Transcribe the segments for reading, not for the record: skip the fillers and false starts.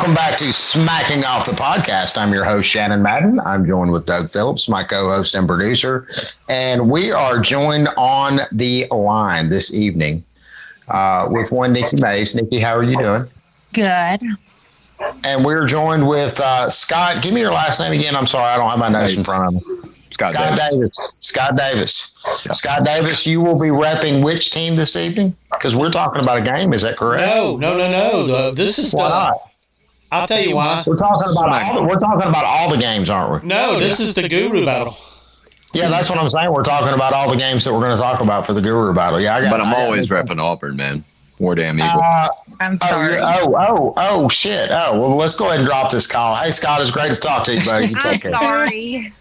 welcome back to Smacking Off the Podcast. I'm your host, Shannon Madden. I'm joined with Doug Phillips, my co-host and producer, and we are joined on the line this evening with one Nikki Mays. Nikki, how are you doing? Good. And we're joined with Scott. Give me your last name again. I'm sorry, I don't have my notes in front of me. Scott Davis. Scott Davis. Yeah. Scott Davis, you will be repping which team this evening? Because we're talking about a game. Is that correct? No. This is why not? I'll tell you why. We're talking about all the games, aren't we? No, this is the Guru Battle. Yeah, that's what I'm saying. We're talking about all the games that we're going to talk about for the Guru Battle. Yeah, I'm always repping Auburn, man. War damn evil. I'm sorry. Oh, shit. Oh, well, let's go ahead and drop this call. Hey, Scott, it's great to talk to you, buddy. You take care. I'm sorry.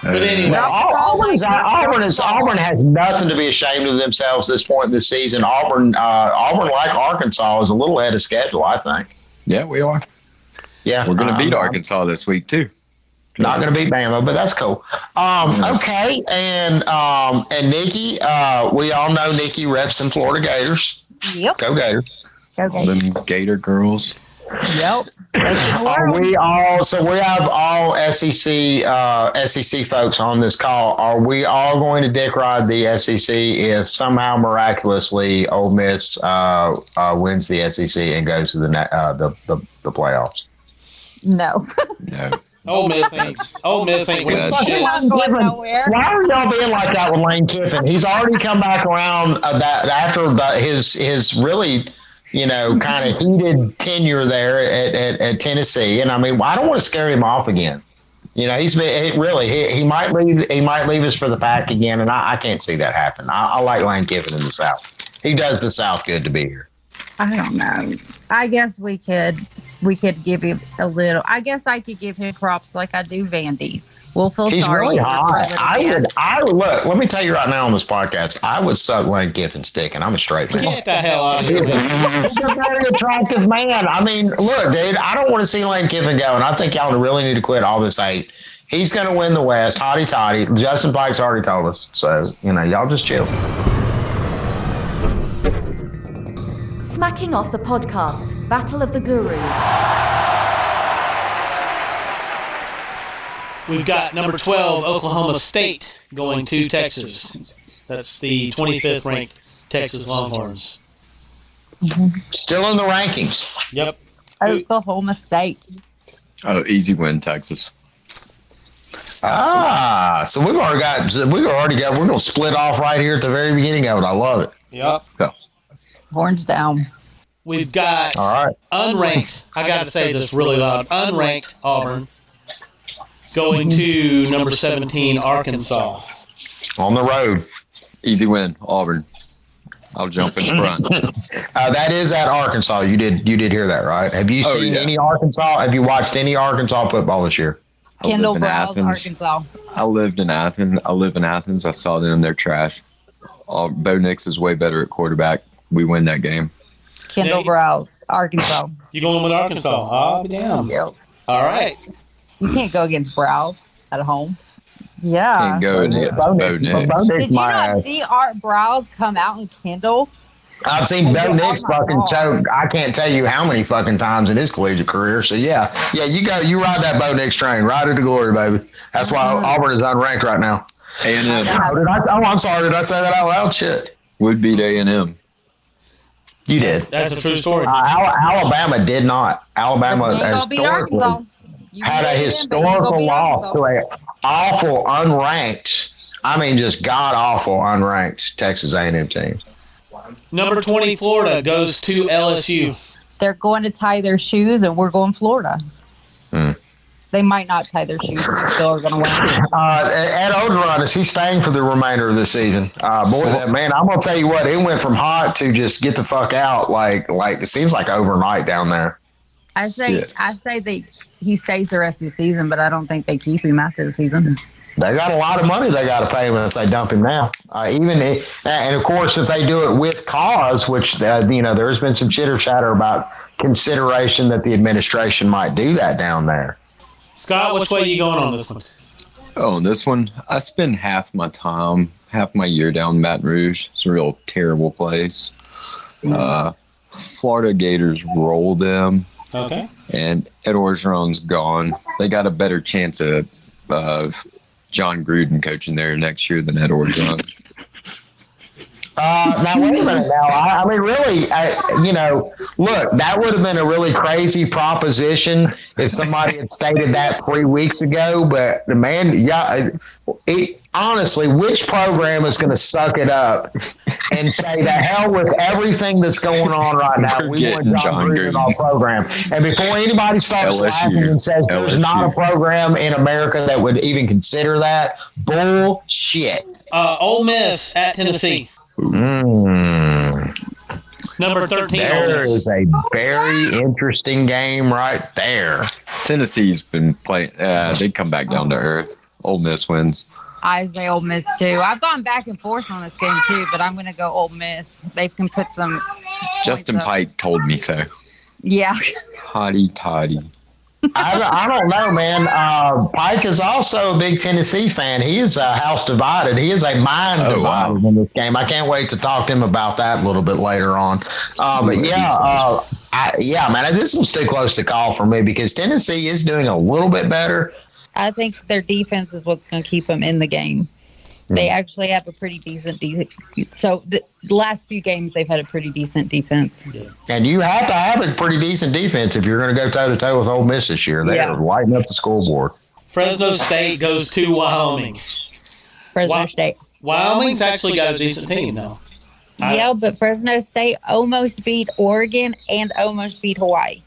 But anyway, Auburn has nothing to be ashamed of themselves at this point in the season. Auburn, like Arkansas, is a little ahead of schedule, I think. Yeah, we are. Yeah, we're going to beat Arkansas this week too. Not going to beat Bama, but that's cool. Okay, and Nikki, we all know Nikki reps them Florida Gators. Yep. Go Gators. Go Gators. Them Gator girls. Yep. We have all SEC folks on this call. Are we all going to dick ride the SEC if somehow miraculously Ole Miss wins the SEC and goes to the playoffs? No. No. Ole Miss ain't winning shit. Not going nowhere. Why are y'all being like that with Lane Kiffin? He's already come back around after his really, kind of heated tenure there at Tennessee. And I mean, I don't want to scare him off again. He's been he might leave us for the pack again, and I can't see that happen. I like Lane Kiffin in the South. He does the South good to be here. I don't know. I guess we could give him a little. I guess I could give him props like I do Vandy. We'll feel He's sorry. Really hot. I would look. Let me tell you right now on this podcast, I would suck Lane Kiffin's dick, and I'm a straight man. Get the hell out of here. He's a very attractive man. I mean, look, dude, I don't want to see Lane Kiffin go, and I think y'all really need to quit all this hate. He's going to win the West. Hotty toddy. Justin Pike's already told us. So, y'all just chill. Smacking Off the Podcast's Battle of the Gurus. We've got number 12, Oklahoma State, going to Texas. That's the 25th ranked Texas Longhorns. Still in the rankings. Yep. Oklahoma State. Oh, easy win, Texas. So we're going to split off right here at the very beginning of it. I love it. Yep. Go. Horns down. We've got unranked, I got to say this really loud, unranked Auburn going to number 17, Arkansas. On the road. Easy win, Auburn. I'll jump in front. That is at Arkansas. You did hear that, right? Have you seen any Arkansas? Have you watched any Arkansas football this year? Kendall Browse, Arkansas. I live in Athens. I saw them. They're trash. Bo Nix is way better at quarterback. We win that game. Kendall Browse, Arkansas. You going with Arkansas? I'll be down. Yep. All right. You can't go against Browse at home. Yeah. Can't go against Bo Nix. Did you not see Art Browse come out in Kendall? I've seen Bo Nix fucking choke. I can't tell you how many fucking times in his collegiate career. So yeah, you ride that Bo Nix train, ride it to glory, baby. That's why Auburn is unranked right now. A&M. I'm sorry. Did I say that out loud? Shit. Would beat A&M. You did. That's a true story. Alabama did not. Alabama had a historical loss to an awful unranked, just god-awful unranked Texas A&M team. Number 20, Florida, goes to LSU. They're going to tie their shoes, and we're going Florida. They might not tie their shoes. They still are going to win. Ed Ogeron, is he staying for the remainder of the season? I'm going to tell you what, it went from hot to just get the fuck out. Like it seems like overnight down there. I say he stays the rest of the season, but I don't think they keep him after the season. They got a lot of money they got to pay him if they dump him now. And of course, if they do it with cause, which there's been some chitter chatter about consideration that the administration might do that down there. Scott, which way are you going on this one? Oh, on this one, I spend half my time half my year down in Baton Rouge. It's a real terrible place. Florida Gators roll them. Okay. And Ed Orgeron's gone. They got a better chance of John Gruden coaching there next year than Ed Orgeron. Now, wait a minute now. I mean, really, look, that would have been a really crazy proposition if somebody had stated that 3 weeks ago. But the man, honestly, which program is going to suck it up and say, the hell with everything that's going on right now? We want John Gruden in our program. And before anybody starts laughing and says there's not a program in America that would even consider that, bullshit. Ole Miss at Tennessee. Number 13. There is a very interesting game right there. Tennessee's been playing. They come back down to earth. Ole Miss wins. I say Ole Miss too. I've gone back and forth on this game too, but I'm going to go Ole Miss. They can put some. Justin Pike told me so. Yeah. Hotty toddy. I don't know, man. Pike is also a big Tennessee fan. He is house divided. He is a mind divided in this game. I can't wait to talk to him about that a little bit later on. But man, this one's too close to call for me because Tennessee is doing a little bit better. I think their defense is what's going to keep them in the game. They actually have a pretty decent defense. So the last few games, they've had a pretty decent defense. Yeah. And you have to have a pretty decent defense if you're going to go toe-to-toe with Ole Miss this year. They're lighting up the scoreboard. Fresno State goes to Wyoming. Fresno State. Wyoming's actually got a decent team now. Yeah, but Fresno State almost beat Oregon and almost beat Hawaii.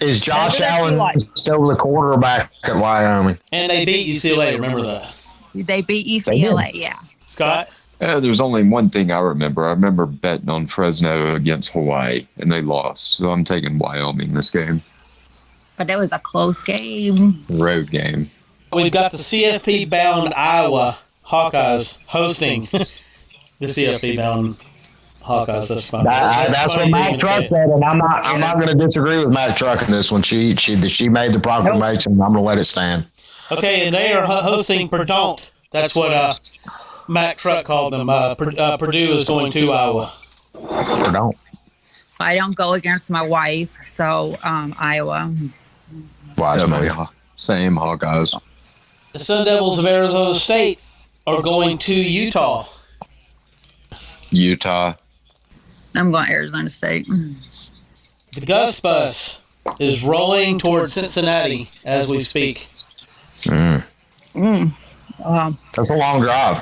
Is Josh Allen still the quarterback at Wyoming? And they beat UCLA, remember that. They beat UCLA, yeah. Scott? There's only one thing I remember. I remember betting on Fresno against Hawaii, and they lost. So I'm taking Wyoming this game. But it was a close game. Road game. We've got the CFP-bound Iowa Hawkeyes hosting the CFP-bound Hawkeyes. That's fine. That's what Matt Truck said, and I'm not going to disagree with Matt Truck in this one. She made the proclamation. I'm going to let it stand. Okay, and they are hosting Purdue. That's what Matt Truck called them. Purdue is going to Iowa. Purdue. I don't go against my wife, so Iowa. Same Hawkeyes. The Sun Devils of Arizona State are going to Utah. Utah. I'm going Arizona State. The Gus Bus is rolling towards Cincinnati as we speak. That's a long drive.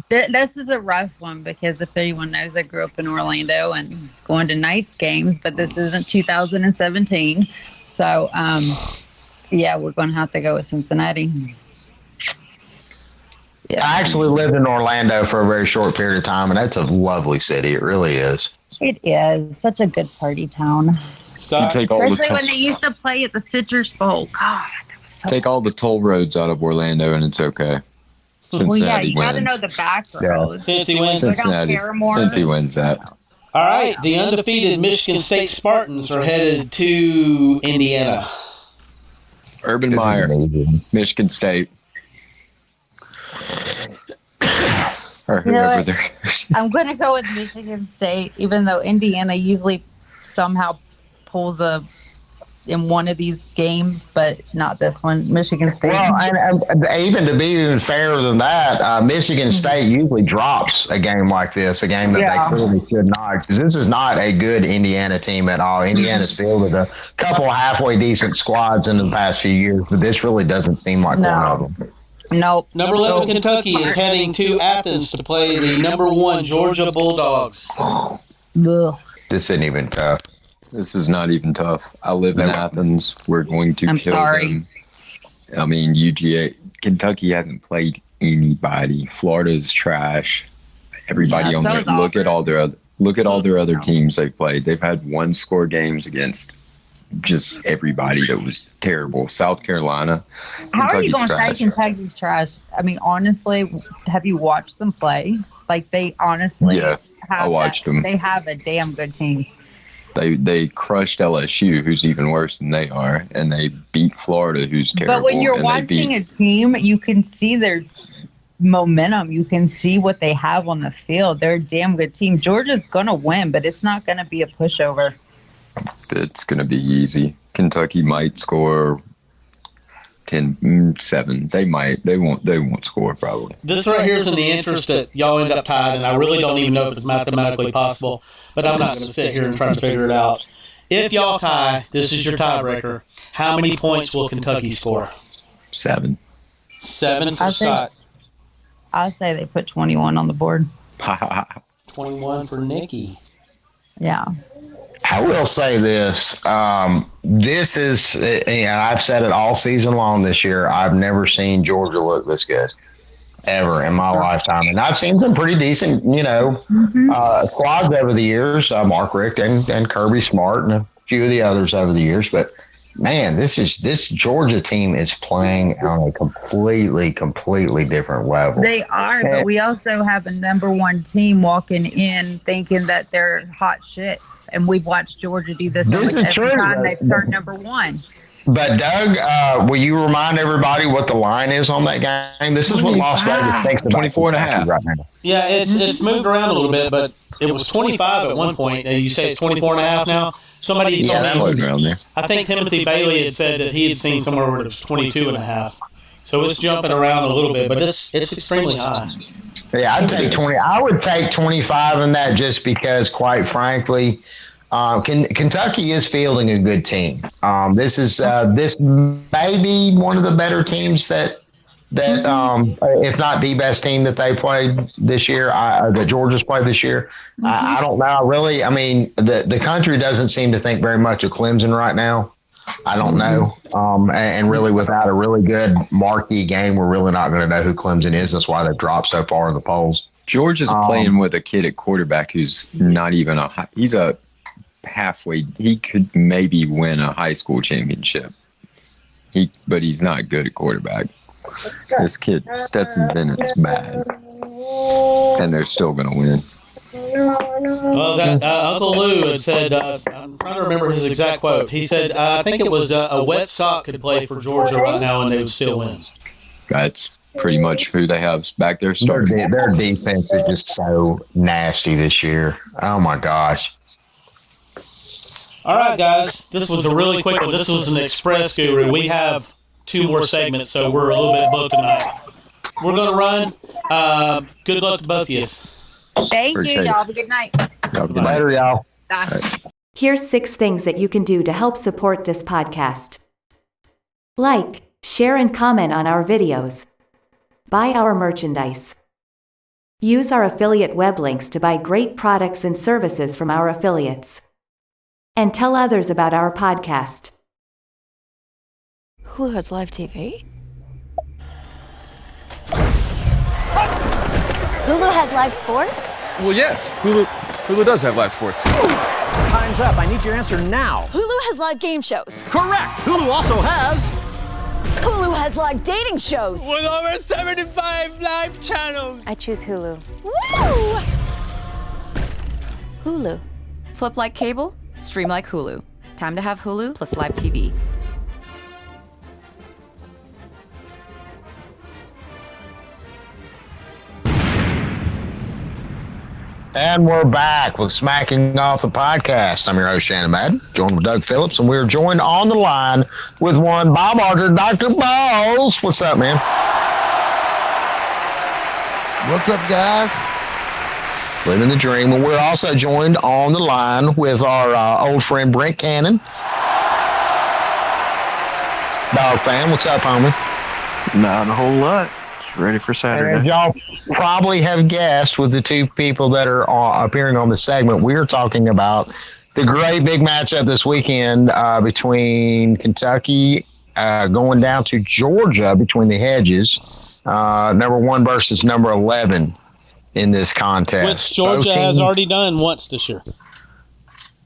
This is a rough one because if anyone knows, I grew up in Orlando and going to Knights games, but this isn't 2017. So, we're going to have to go with Cincinnati. Yeah. I actually lived in Orlando for a very short period of time, and that's a lovely city. It really is. It is. Such a good party town. Especially when they used to play at the Citrus Bowl. God. Take all the toll roads out of Orlando, and it's okay. Cincinnati you got to know the back roads. Cincy wins. Cincy wins that. All right, the undefeated Michigan State Spartans are headed to Indiana. Urban Meyer, Michigan State. Or whoever they're. I'm going to go with Michigan State, even though Indiana usually somehow pulls in one of these games, but not this one. Michigan State. Well, and even to be even fairer than that, Michigan State usually drops a game like this, a game that they clearly should not, because this is not a good Indiana team at all. Indiana's fielded a couple of halfway decent squads in the past few years, but this really doesn't seem like one of them. Nope. Number 11 Kentucky is heading to Athens to play the number 1 Georgia Bulldogs. Ugh. This isn't even tough. This is not even tough. I live in Athens. We're going to kill them. I mean, UGA, Kentucky hasn't played anybody. Florida's trash. Everybody on there. Look at all their other teams they've played. They've had one-score games against just everybody that was terrible. South Carolina. How are you going to say Kentucky's trash? I mean, honestly, have you watched them play? Like, they honestly I watched them. They have a damn good team. They crushed LSU, who's even worse than they are, and they beat Florida, who's terrible. But when you're watching a team, you can see their momentum. You can see what they have on the field. They're a damn good team. Georgia's going to win, but it's not going to be a pushover. It's going to be easy. Kentucky might score 10-7. They won't score probably. This right here is in the interest that y'all end up tied, and I really don't even know if it's mathematically possible, but I'm not going to sit here and try to figure it out. If y'all tie, this is your tiebreaker. How many points will Kentucky score? 7. 7 for Scott. I'll say they put 21 on the board. 21 for Nikki. Yeah. I will say this. This is, I've said it all season long this year. I've never seen Georgia look this good ever in my lifetime. And I've seen some pretty decent, squads over the years, Mark Richt and Kirby Smart and a few of the others over the years. But, man, this Georgia team is playing on a completely different level. They are, but we also have a number one team walking in thinking that they're hot shit. And we've watched Georgia do this every time they've turned number one. But, Doug, will you remind everybody what the line is on that game? This is what Las Vegas thinks about 24.5 right now. Yeah, it's moved around a little bit, but it was 25 at one point. And you say it's 24.5 now? Somebody told me, around there. I think Timothy Bailey had said that he had seen somewhere where it was 22.5. So it's jumping around a little bit, but it's extremely high. Yeah, I'd take 20. I would take 25 in that just because, quite frankly, Kentucky is fielding a good team. This may be one of the better teams that if not the best team that they played this year, that Georgia's played this year. I don't know. Really, I mean, the country doesn't seem to think very much of Clemson right now. I don't know. And really, without a really good marquee game, we're really not going to know who Clemson is. That's why they've dropped so far in the polls. Georgia's playing with a kid at quarterback who's not even he's a halfway. He could maybe win a high school championship. But he's not good at quarterback. This kid, Stetson Bennett's bad. And they're still going to win. Well, Uncle Lou had said, I'm trying to remember his exact quote. He said, I think it was a wet sock could play for Georgia right now and they would still win. That's pretty much who they have back there starting. Their defense is just so nasty this year. Oh, my gosh. All right, guys. This was a really quick one. This was an Express Guru. We have 2 more segments, so we're a little bit booked tonight. We're going to run. Good luck to both of you. Thank you. Y'all have a good night. Later, y'all. Bye. Here's 6 things that you can do to help support this podcast. Like, share, and comment on our videos. Buy our merchandise. Use our affiliate web links to buy great products and services from our affiliates. And tell others about our podcast. Hulu has live TV? Hulu has live sports? Well, yes. Hulu does have live sports. Time's up. I need your answer now. Hulu has live game shows. Correct. Hulu also has... Hulu has live dating shows. With over 75 live channels. I choose Hulu. Woo! Hulu. Flip like cable, stream like Hulu. Time to have Hulu plus live TV. And we're back with Smacking Off the Podcast. I'm your host, Shannon Madden, joined with Doug Phillips, and we're joined on the line with one Bob Archer, Dr. Balls. What's up, man? What's up, guys? Living the dream. And we're also joined on the line with our old friend, Brent Cannon. Dog fan. What's up, homie? Not a whole lot. Ready for Saturday. And y'all probably have guessed with the 2 people that are appearing on the segment, we're talking about the great big matchup this weekend between Kentucky going down to Georgia between the Hedges, number 1 versus number 11 in this contest. Which Georgia has already done once this year.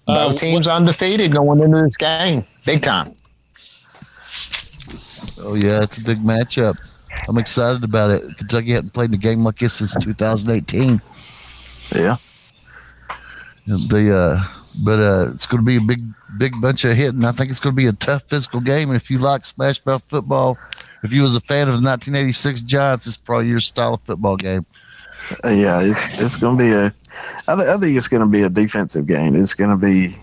Both teams undefeated going into this game. Big time. Oh, yeah, it's a big matchup. I'm excited about it. Kentucky hadn't played a game like this since 2018. Yeah. But it's going to be a big bunch of hitting. I think it's going to be a tough physical game. And if you like smash mouth football, if you was a fan of the 1986 Giants, it's probably your style of football game. Yeah, it's going to be I think it's going to be a defensive game. It's going to be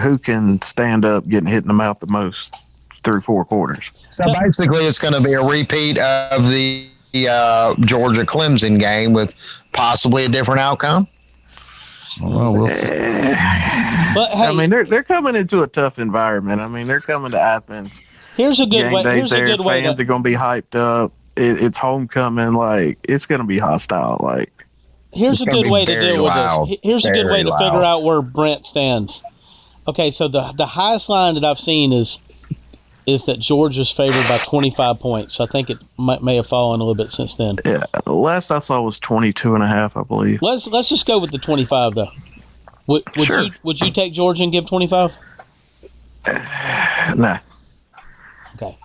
who can stand up getting hit in the mouth the most through 4 quarters. So basically, it's going to be a repeat of the Georgia Clemson game with possibly a different outcome. Well, but hey, I mean, they're coming into a tough environment. I mean, they're coming to Athens. Here's a good way. Fans are going to be hyped up. It's homecoming. Like, it's going to be hostile. Like, here's a good way to deal with this. Here's a good way to figure out where Brent stands. Okay, so the highest line that I've seen is that Georgia's favored by 25 points. I think it may have fallen a little bit since then. Yeah, the last I saw was 22.5, I believe. Let's just go with the 25 though. Sure. Would you take Georgia and give 25? Nah. Okay.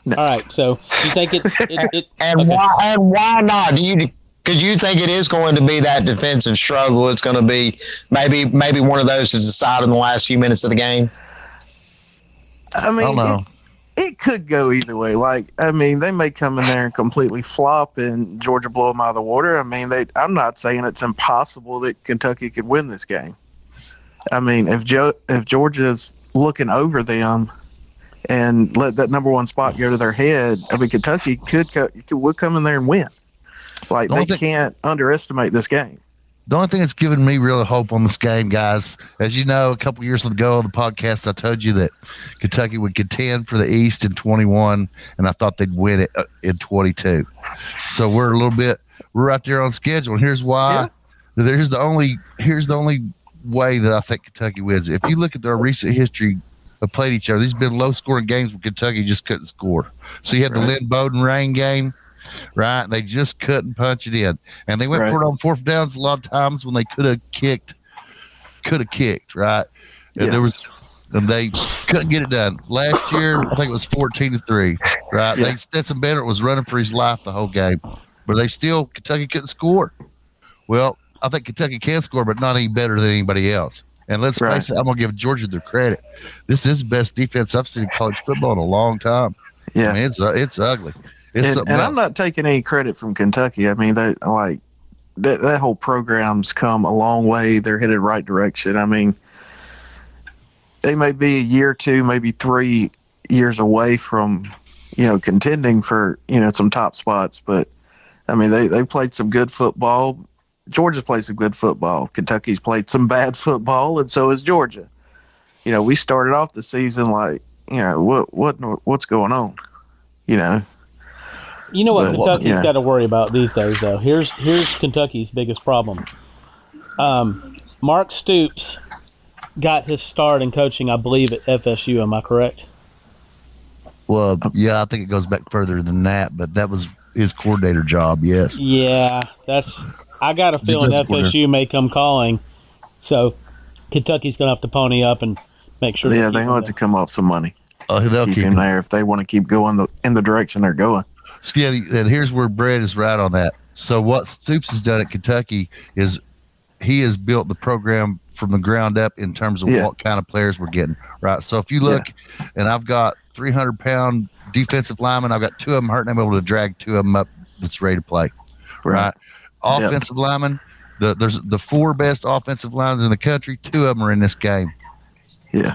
No. All right. So you think it's and okay. why not? Because you think it is going to be that defensive struggle. It's going to be maybe one of those to decide in the last few minutes of the game. I mean, it could go either way. Like, I mean, they may come in there and completely flop and Georgia blow them out of the water. I mean, I'm not saying it's impossible that Kentucky could win this game. I mean, if Georgia's looking over them and let that number 1 spot go to their head, I mean, Kentucky would come in there and win. Like, they can't underestimate this game. The only thing that's given me real hope on this game, guys, as you know, a couple years ago on the podcast, I told you that Kentucky would contend for the East in 21, and I thought they'd win it in 22. So we're right there on schedule. And here's why. Yeah. Here's the only way that I think Kentucky wins. If you look at their recent history of played each other, these have been low-scoring games where Kentucky just couldn't score. So you had the Lynn Bowden rain game. Right, they just couldn't punch it in, and they went for it on 4th downs a lot of times when they could have kicked, right? Yeah. And they couldn't get it done. Last year, I think it was 14-3, right? Yeah. Stetson Bennett was running for his life the whole game, but Kentucky couldn't score. Well, I think Kentucky can score, but not any better than anybody else. And let's face it, I'm gonna give Georgia their credit. This is the best defense I've seen in college football in a long time. Yeah, I mean, it's ugly. And I'm not taking any credit from Kentucky. I mean, that whole program's come a long way. They're headed the right direction. I mean, they may be a year or 2, maybe 3 years away from, contending for, some top spots. But, I mean, they played some good football. Georgia's played some good football. Kentucky's played some bad football, and so has Georgia. We started off the season like, what's going on, You know what Kentucky's got to worry about these days, though. Here's Kentucky's biggest problem. Mark Stoops got his start in coaching, I believe, at FSU. Am I correct? Well, yeah, I think it goes back further than that, but that was his coordinator job, yes. Yeah, I got a feeling FSU may come calling, so Kentucky's going to have to pony up and make sure. Yeah, they want to come up some money. They'll keep him there if they want to keep going in the direction they're going. Yeah, and here's where Brett is right on that. So what Stoops has done at Kentucky is he has built the program from the ground up in terms of what kind of players we're getting, right? So if you look, and I've got 300-pound defensive linemen, I've got 2 of them hurting. I'm able to drag 2 of them up that's ready to play, right? Offensive linemen, there's the 4 best offensive lines in the country. 2 of them are in this game. Yeah.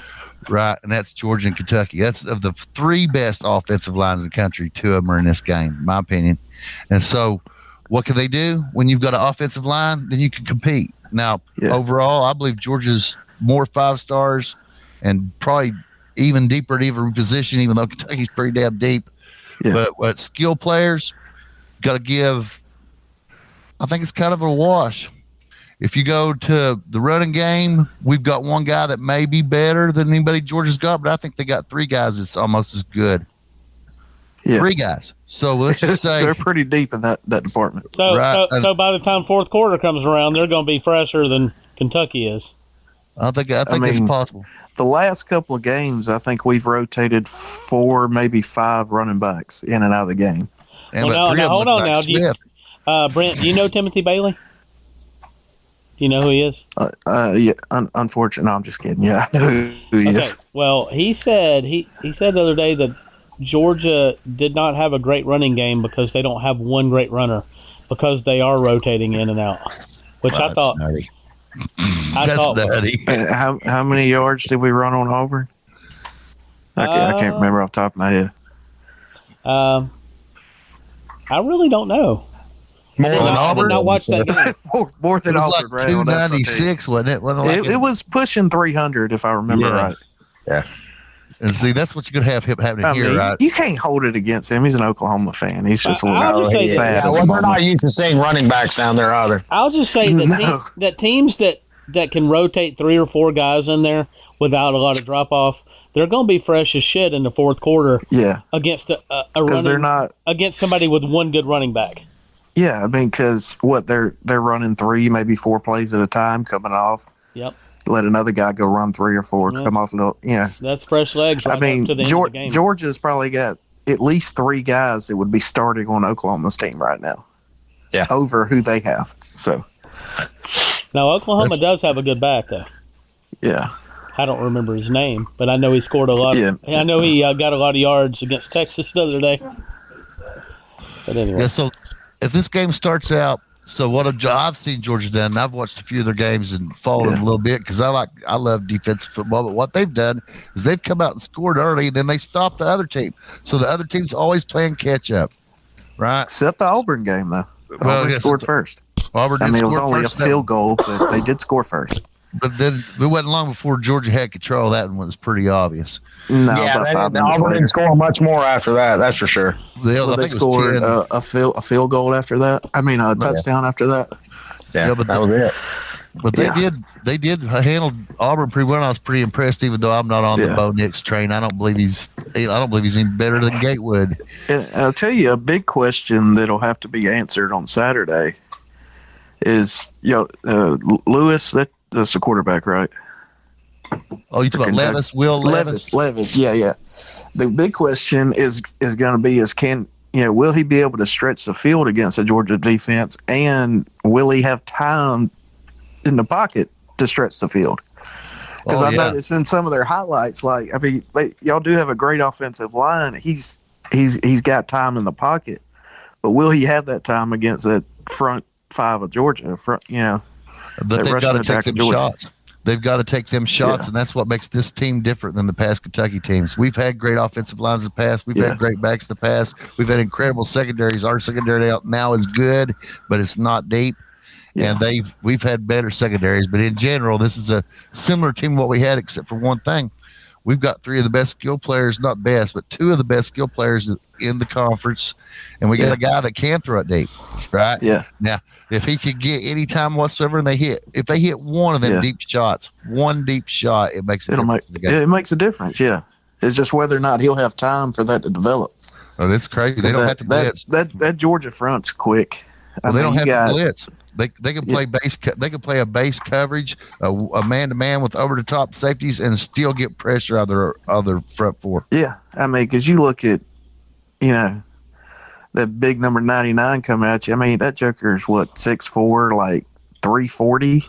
Right, and that's Georgia and Kentucky. That's of the 3 best offensive lines in the country. 2 of them are in this game, in my opinion. And so what can they do? When you've got an offensive line, then you can compete. Now, overall, I believe Georgia's more 5 stars and probably even deeper at every position, even though Kentucky's pretty damn deep. Yeah. But what skill players got to give, I think it's kind of a wash. If you go to the running game, we've got 1 guy that may be better than anybody Georgia's got, but I think they got 3 guys that's almost as good. Yeah. 3 guys. So let's just say they're pretty deep in that department. So by the time 4th quarter comes around, they're going to be fresher than Kentucky is. I think it's possible. The last couple of games, I think we've rotated 4, maybe 5 running backs in and out of the game. And now hold on now. Brent, do you know Timothy Bailey? Do you know who he is? Yeah. Unfortunately, no, I'm just kidding. Yeah, I know who he is. Well, he said the other day that Georgia did not have a great running game because they don't have one great runner, because they are rotating in and out, which I thought. Nutty. I thought nutty. How many yards did we run on Auburn? I can't remember off the top of my head. I really don't know. More than I did not watch that game. more than Auburn, like right? 296, wasn't it? It was pushing 300, if I remember right. Yeah. And see, that's what you're going to have happening here, right? You can't hold it against him. He's an Oklahoma fan. He's just a little sad. Yeah, well, they're not used to seeing running backs down there either. I'll just say that teams that can rotate 3 or 4 guys in there without a lot of drop off, they're going to be fresh as shit in the fourth quarter. Yeah, against against somebody with one good running back. Yeah, I mean, because they're running 3, maybe 4 plays at a time coming off. Yep. Let another guy go run 3 or 4, come off a little. Yeah, that's fresh legs. Right, I mean, up to the end of the game. Georgia's probably got at least 3 guys that would be starting on Oklahoma's team right now. Yeah, over who they have. So now Oklahoma does have a good back though. Yeah. I don't remember his name, but I know he scored a lot. I know he got a lot of yards against Texas the other day. But anyway. Yeah, so if this game starts out, so what I've seen Georgia done, and I've watched a few of their games and followed them a little bit because I love defensive football. But what they've done is they've come out and scored early, and then they stopped the other team. So the other team's always playing catch up, right? Except the Auburn game, though. Auburn scored first. Auburn it was only a field goal, but they did score first. But then it wasn't long before Georgia had control of that, and it was pretty obvious. No, Auburn didn't score much more after that. That's for sure. They scored a field goal after that. I mean, a touchdown after that. Yeah, but that was it. But they did handle Auburn pretty well. I was pretty impressed, even though I'm not on the Bo Nix train. I don't believe he's any better than Gatewood. And I'll tell you a big question that'll have to be answered on Saturday is Lewis. That's the quarterback, right? Oh, you talking about Levis? Levis. Yeah. The big question is going to be will he be able to stretch the field against the Georgia defense, and will he have time in the pocket to stretch the field? Because I noticed in some of their highlights, y'all do have a great offensive line. He's got time in the pocket, but will he have that time against that front 5 of Georgia? But they've got to take them shots. They've got to take them shots, and that's what makes this team different than the past Kentucky teams. We've had great offensive lines in the past. We've had great backs in the past. We've had incredible secondaries. Our secondary now is good, but it's not deep. Yeah. And we've had better secondaries. But in general, this is a similar team to what we had, except for one thing. We've got 3 of the best skill players, not best, but 2 of the best skill players in the conference. And we got a guy that can throw it deep, right? Yeah. Now, if he could get any time whatsoever and if they hit one of them deep shots, one deep shot, it makes a difference. It makes a difference, yeah. It's just whether or not he'll have time for that to develop. Oh, that's crazy. They don't have to blitz. That Georgia front's quick. Well, they don't have to blitz. They can play base. They can play a base coverage, a man-to-man with over-the-top safeties, and still get pressure out of their front 4. Yeah, I mean, because you look at, that big number 99 coming at you. I mean, that joker's 6'4", like 340,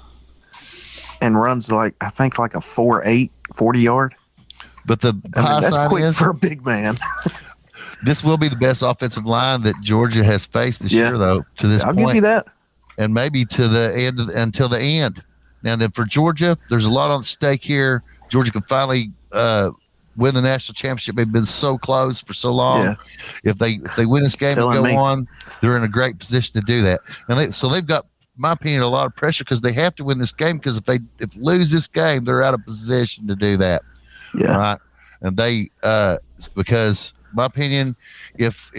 and runs I think like a 4.8 40-yard. But that's quick for a big man. This will be the best offensive line that Georgia has faced this year, though. To this point, I'll give you that. And maybe to the end until the end. Now, then for Georgia, there's a lot on stake here. Georgia can finally win the national championship. They've been so close for so long. Yeah. If they win this game and go on, they're in a great position to do that. And they've got, in my opinion, a lot of pressure because they have to win this game, because if they lose this game, they're out of position to do that. Yeah. Right. And they because my opinion, if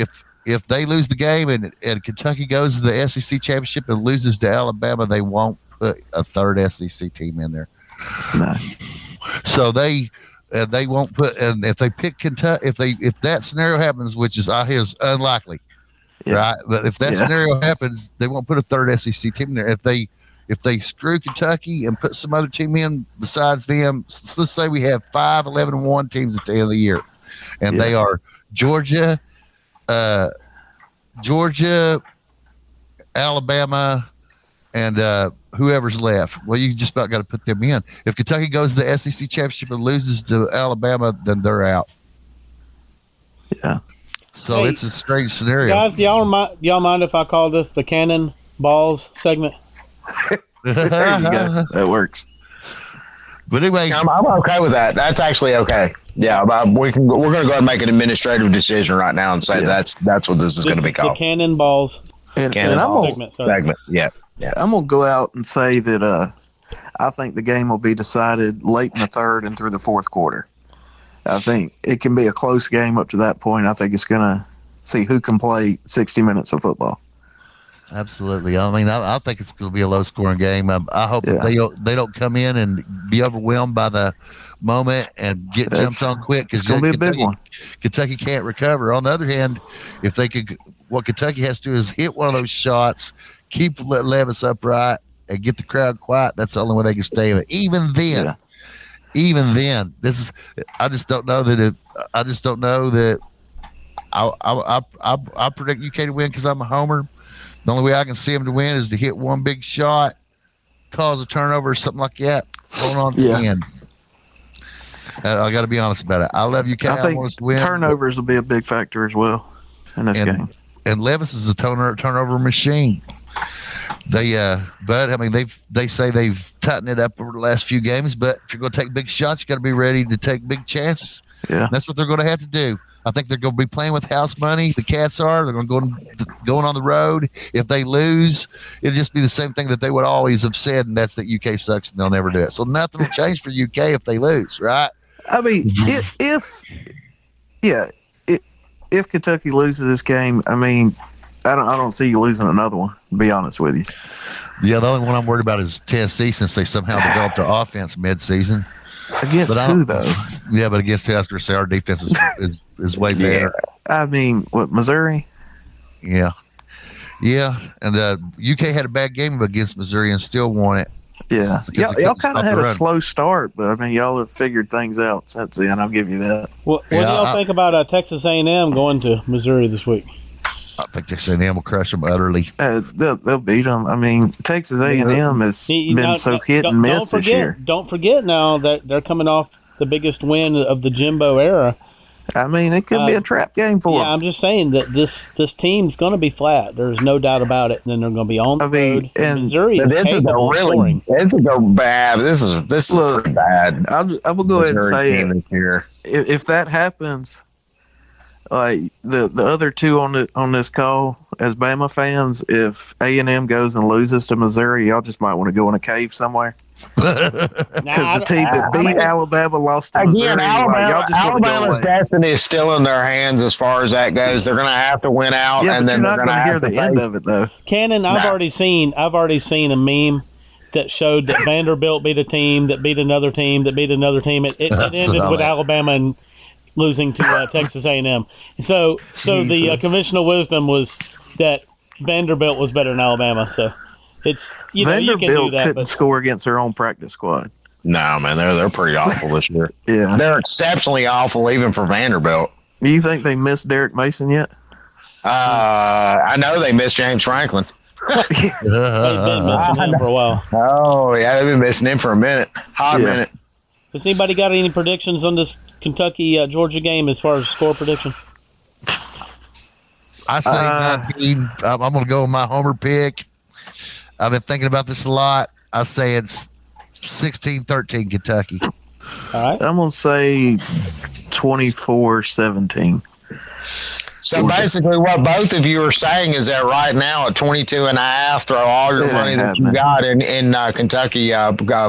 they lose the game and Kentucky goes to the SEC championship and loses to Alabama, they won't put a 3rd SEC team in there. No. So they won't put, and if they pick Kentucky, if that scenario happens, which is unlikely, right? But if that scenario happens, they won't put a 3rd SEC team in there. If they screw Kentucky and put some other team in besides them, let's say we have 5 11-1 teams at the end of the year, and they are Georgia, Alabama, and whoever's left. Well, you just about got to put them in. If Kentucky goes to the SEC championship and loses to Alabama, then they're out. Yeah. So it's a strange scenario. Guys, do y'all mind if I call this the Cannon Balls segment? There you go. That works. But anyway, I'm okay with that. That's actually okay. Yeah, we're going to go ahead and make an administrative decision right now and say that's what this is going to be called. The Cannon Balls segment. Yeah. I'm going to go out and say that I think the game will be decided late in the third and through the fourth quarter. I think it can be a close game up to that point. I think it's going to see who can play 60 minutes of football. Absolutely. I mean, I think it's going to be a low-scoring game. I hope that they don't come in and be overwhelmed by the moment and get jumped on quick. It's going to be a big one. Kentucky can't recover. On the other hand, if they could, what Kentucky has to do is hit one of those shots, keep Levis upright, and get the crowd quiet. That's the only way they can stay with it. Even then, I just don't know that I predict UK to win because I'm a homer. The only way I can see them to win is to hit one big shot, cause a turnover or something like that, going on to the end. I got to be honest about it. I love UK. I want us to win. Turnovers will be a big factor as well in this game. And Levis is a turnover machine. But I mean, they say they've tightened it up over the last few games. But if you're going to take big shots, you got to be ready to take big chances. Yeah, and that's what they're going to have to do. I think they're going to be playing with house money. The Cats are. They're going on the road. If they lose, it'll just be the same thing that they would always have said, and that's that UK sucks and they'll never do it. So nothing will change for UK if they lose, right? I mean, if Kentucky loses this game, I mean, I don't see you losing another one, to be honest with you. Yeah, the only one I'm worried about is Tennessee, since they somehow developed their offense mid-season. Against who, though? Yeah, but against who? I was going to say our defense is way better. I mean, Missouri? Yeah. And UK had a bad game against Missouri and still won it. Yeah. Y'all kind of had a slow start, but I mean, y'all have figured things out since then. I'll give you that. What do y'all think about Texas A&M going to Missouri this week? I think Texas A&M will crush them utterly. They'll beat them. I mean, Texas A&M has been so hit and miss this year. Don't forget now that they're coming off the biggest win of the Jimbo era. I mean, it could be a trap game for them. Yeah, I'm just saying that this team's going to be flat. There's no doubt about it. And then they're going to be on the road. And Missouri is capable of scoring. This is bad. This is bad. I will go ahead and say it. If that happens, like the other two on this call, as Bama fans, if A&M goes and loses to Missouri, y'all just might want to go in a cave somewhere. Because the team that beat Alabama lost to Missouri. Again, Alabama's destiny is still in their hands as far as that goes. They're going to have to win out, and then you're not going to hear the end of it, though. Cannon, I've already seen a meme that showed that Vanderbilt beat a team that beat another team that beat another team. It ended with Alabama and losing to Texas A&M. So the conventional wisdom was that Vanderbilt was better than Alabama. So it's Vanderbilt you can do that, couldn't score against their own practice squad. No, man, they're pretty awful this year. Yeah, they're exceptionally awful even for Vanderbilt. Do you think they missed Derek Mason yet? I know they missed James Franklin. They've been missing him for a while. Oh yeah, they've been missing him for a minute. Minute. Has anybody got any predictions on this Kentucky Georgia game as far as score prediction? I say 19. I'm going to go with my homer pick. I've been thinking about this a lot. I say it's 16-13 Kentucky. All right. I'm going to say 24-17. So basically what both of you are saying is that right now at 22.5, throw all your money that you got in Kentucky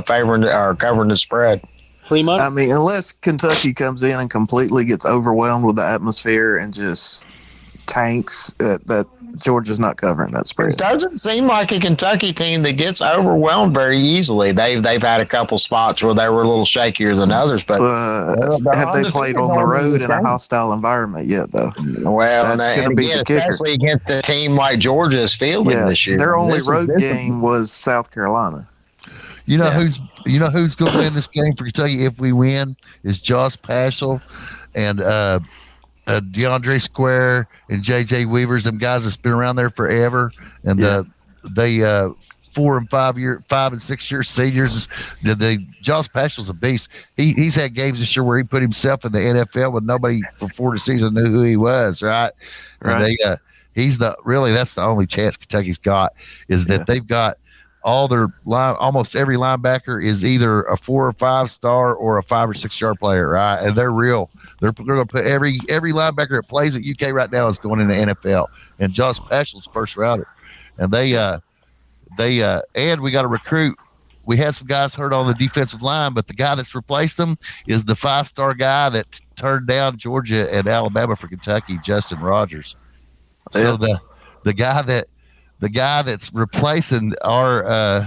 favoring or covering the spread. Free money? I mean, unless Kentucky comes in and completely gets overwhelmed with the atmosphere and just tanks, that Georgia's not covering that spread. It doesn't seem like a Kentucky team that gets overwhelmed very easly. They've had a couple spots where they were a little shakier than others, but have they played on the road in a hostile environment yet, though? Well, that's going to be the kicker. Especially against a team like Georgia is fielding this year. Their only road game was South Carolina. You know who's going to win this game for Kentucky if we win is Josh Paschal and DeAndre Square and J.J. Weavers, them guys that's been around there forever, and they 4 4 and 5 and 6 year seniors. Josh Paschal's a beast. He's had games this year where he put himself in the NFL when nobody before the season knew who he was. Right. Right. And that's the only chance Kentucky's got is that they've got all their almost every linebacker is either a 4 or 5 star or a 5 or 6 yard player, right? And they're real. They're going to put every linebacker that plays at UK right now is going in the NFL. And Josh Paschal's first rounder. And and we got to recruit. We had some guys hurt on the defensive line, but the guy that's replaced them is the 5-star guy that turned down Georgia and Alabama for Kentucky, Justin Rogers. So the guy that's replacing our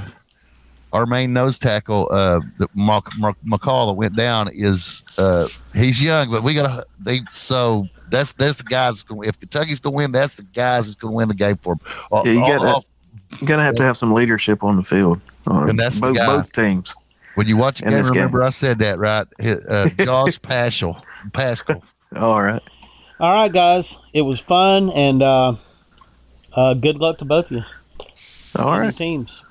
main nose tackle, McCall that went down is he's young, but that's the guys. If Kentucky's gonna win, that's the guys that's gonna win the game for them. You're gonna have to have some leadership on the field, and that's both teams. When you watch a game, remember I said that, right? Josh Paschal. All right. All right, guys. It was fun, and good luck to both of you. All right. Teams.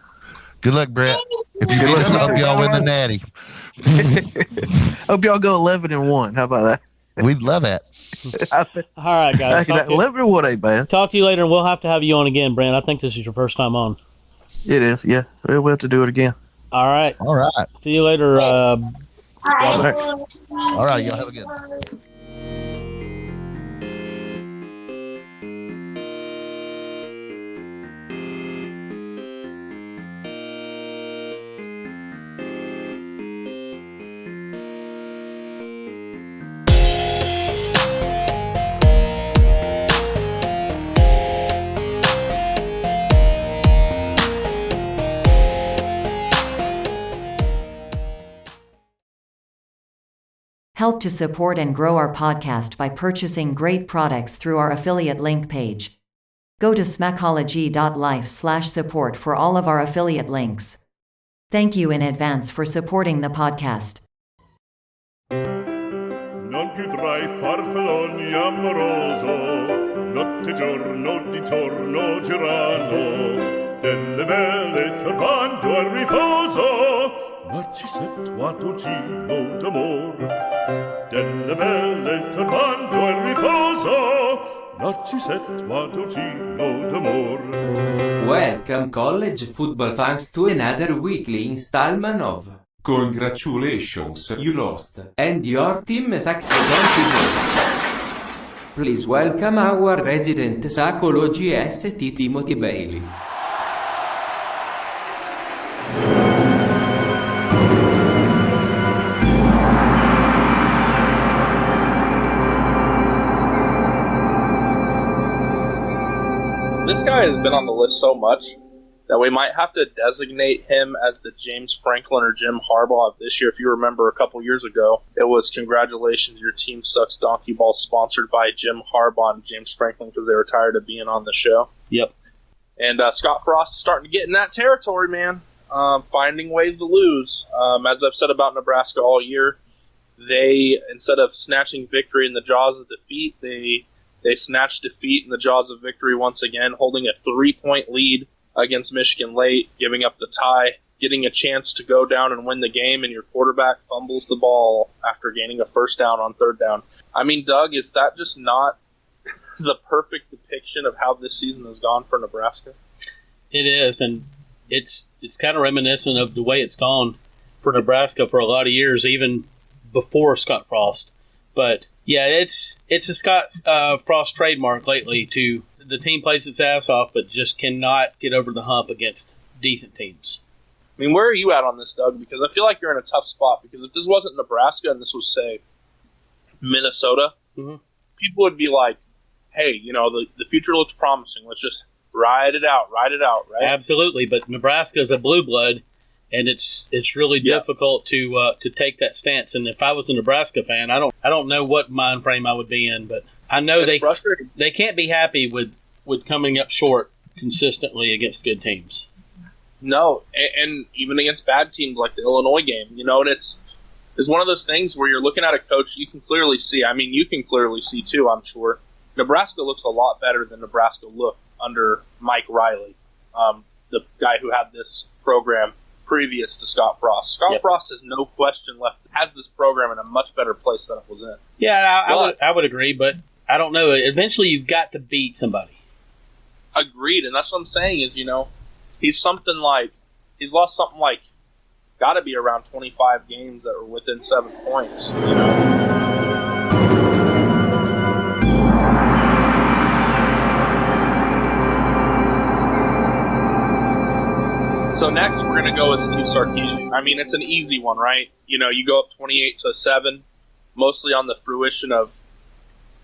Good luck, Brett. If you beat us, I hope y'all win the Natty. Hope y'all go 11-1. How about that? We'd love that. All right, guys. 11-1 ain't bad. Talk to you later, and we'll have to have you on again, Brent. I think this is your first time on. It is, yeah. We'll have to do it again. All right. All right. See you later. All right. Y'all have a good one. Help to support and grow our podcast by purchasing great products through our affiliate link page. Go to smackology.life/support for all of our affiliate links. Thank you in advance for supporting the podcast. Non più tra i farfalloni amoroso, notte giorno di torno girano, delle belle turbando al riposo. Narcisetto a dolcino d'amor, delle belle turbando al riposo, Narcisetto a dolcino d'amor. Welcome college football fans to another weekly installment of Congratulations, you lost. And your team is accidentally lost. Please welcome our resident psychology ST Timothy Bailey. This guy has been on the list so much that we might have to designate him as the James Franklin or Jim Harbaugh of this year. If you remember a couple years ago, it was congratulations, your team sucks donkey ball, sponsored by Jim Harbaugh and James Franklin because they were tired of being on the show. Yep. And Scott Frost is starting to get in that territory, man. Finding ways to lose. As I've said about Nebraska all year, they, instead of snatching victory in the jaws of defeat, they snatched defeat in the jaws of victory once again, holding a 3-point lead against Michigan late, giving up the tie, getting a chance to go down and win the game, and your quarterback fumbles the ball after gaining a first down on third down. I mean, Doug, is that just not the perfect depiction of how this season has gone for Nebraska? It is, and it's kind of reminiscent of the way it's gone for Nebraska for a lot of years, even before Scott Frost. But yeah, it's a Scott Frost trademark lately. To the team plays its ass off, but just cannot get over the hump against decent teams. I mean, where are you at on this, Doug? Because I feel like you're in a tough spot. Because if this wasn't Nebraska and this was, say, Minnesota, people would be like, "Hey, you know, the future looks promising. Let's just ride it out, right?" Absolutely, but Nebraska is a blue blood, and it's really difficult to take that stance. And if I was a Nebraska fan, I don't know what mind frame I would be in, but I know they can't be happy with coming up short consistently against good teams. No, and even against bad teams like the Illinois game, you know, and it's one of those things where you're looking at a coach you can clearly see. I mean, you can clearly see too, I'm sure. Nebraska looks a lot better than Nebraska looked under Mike Riley. the guy who had this program previous to Scott Frost. Scott Frost has no question has this program in a much better place than it was in. Yeah, I would agree, but I don't know. Eventually, you've got to beat somebody. Agreed, and that's what I'm saying is, he's lost something like, got to be around 25 games that were within 7 points. So next we're going to go with Steve Sarkisian. I mean, it's an easy one, right? You go up 28-7, mostly on the fruition of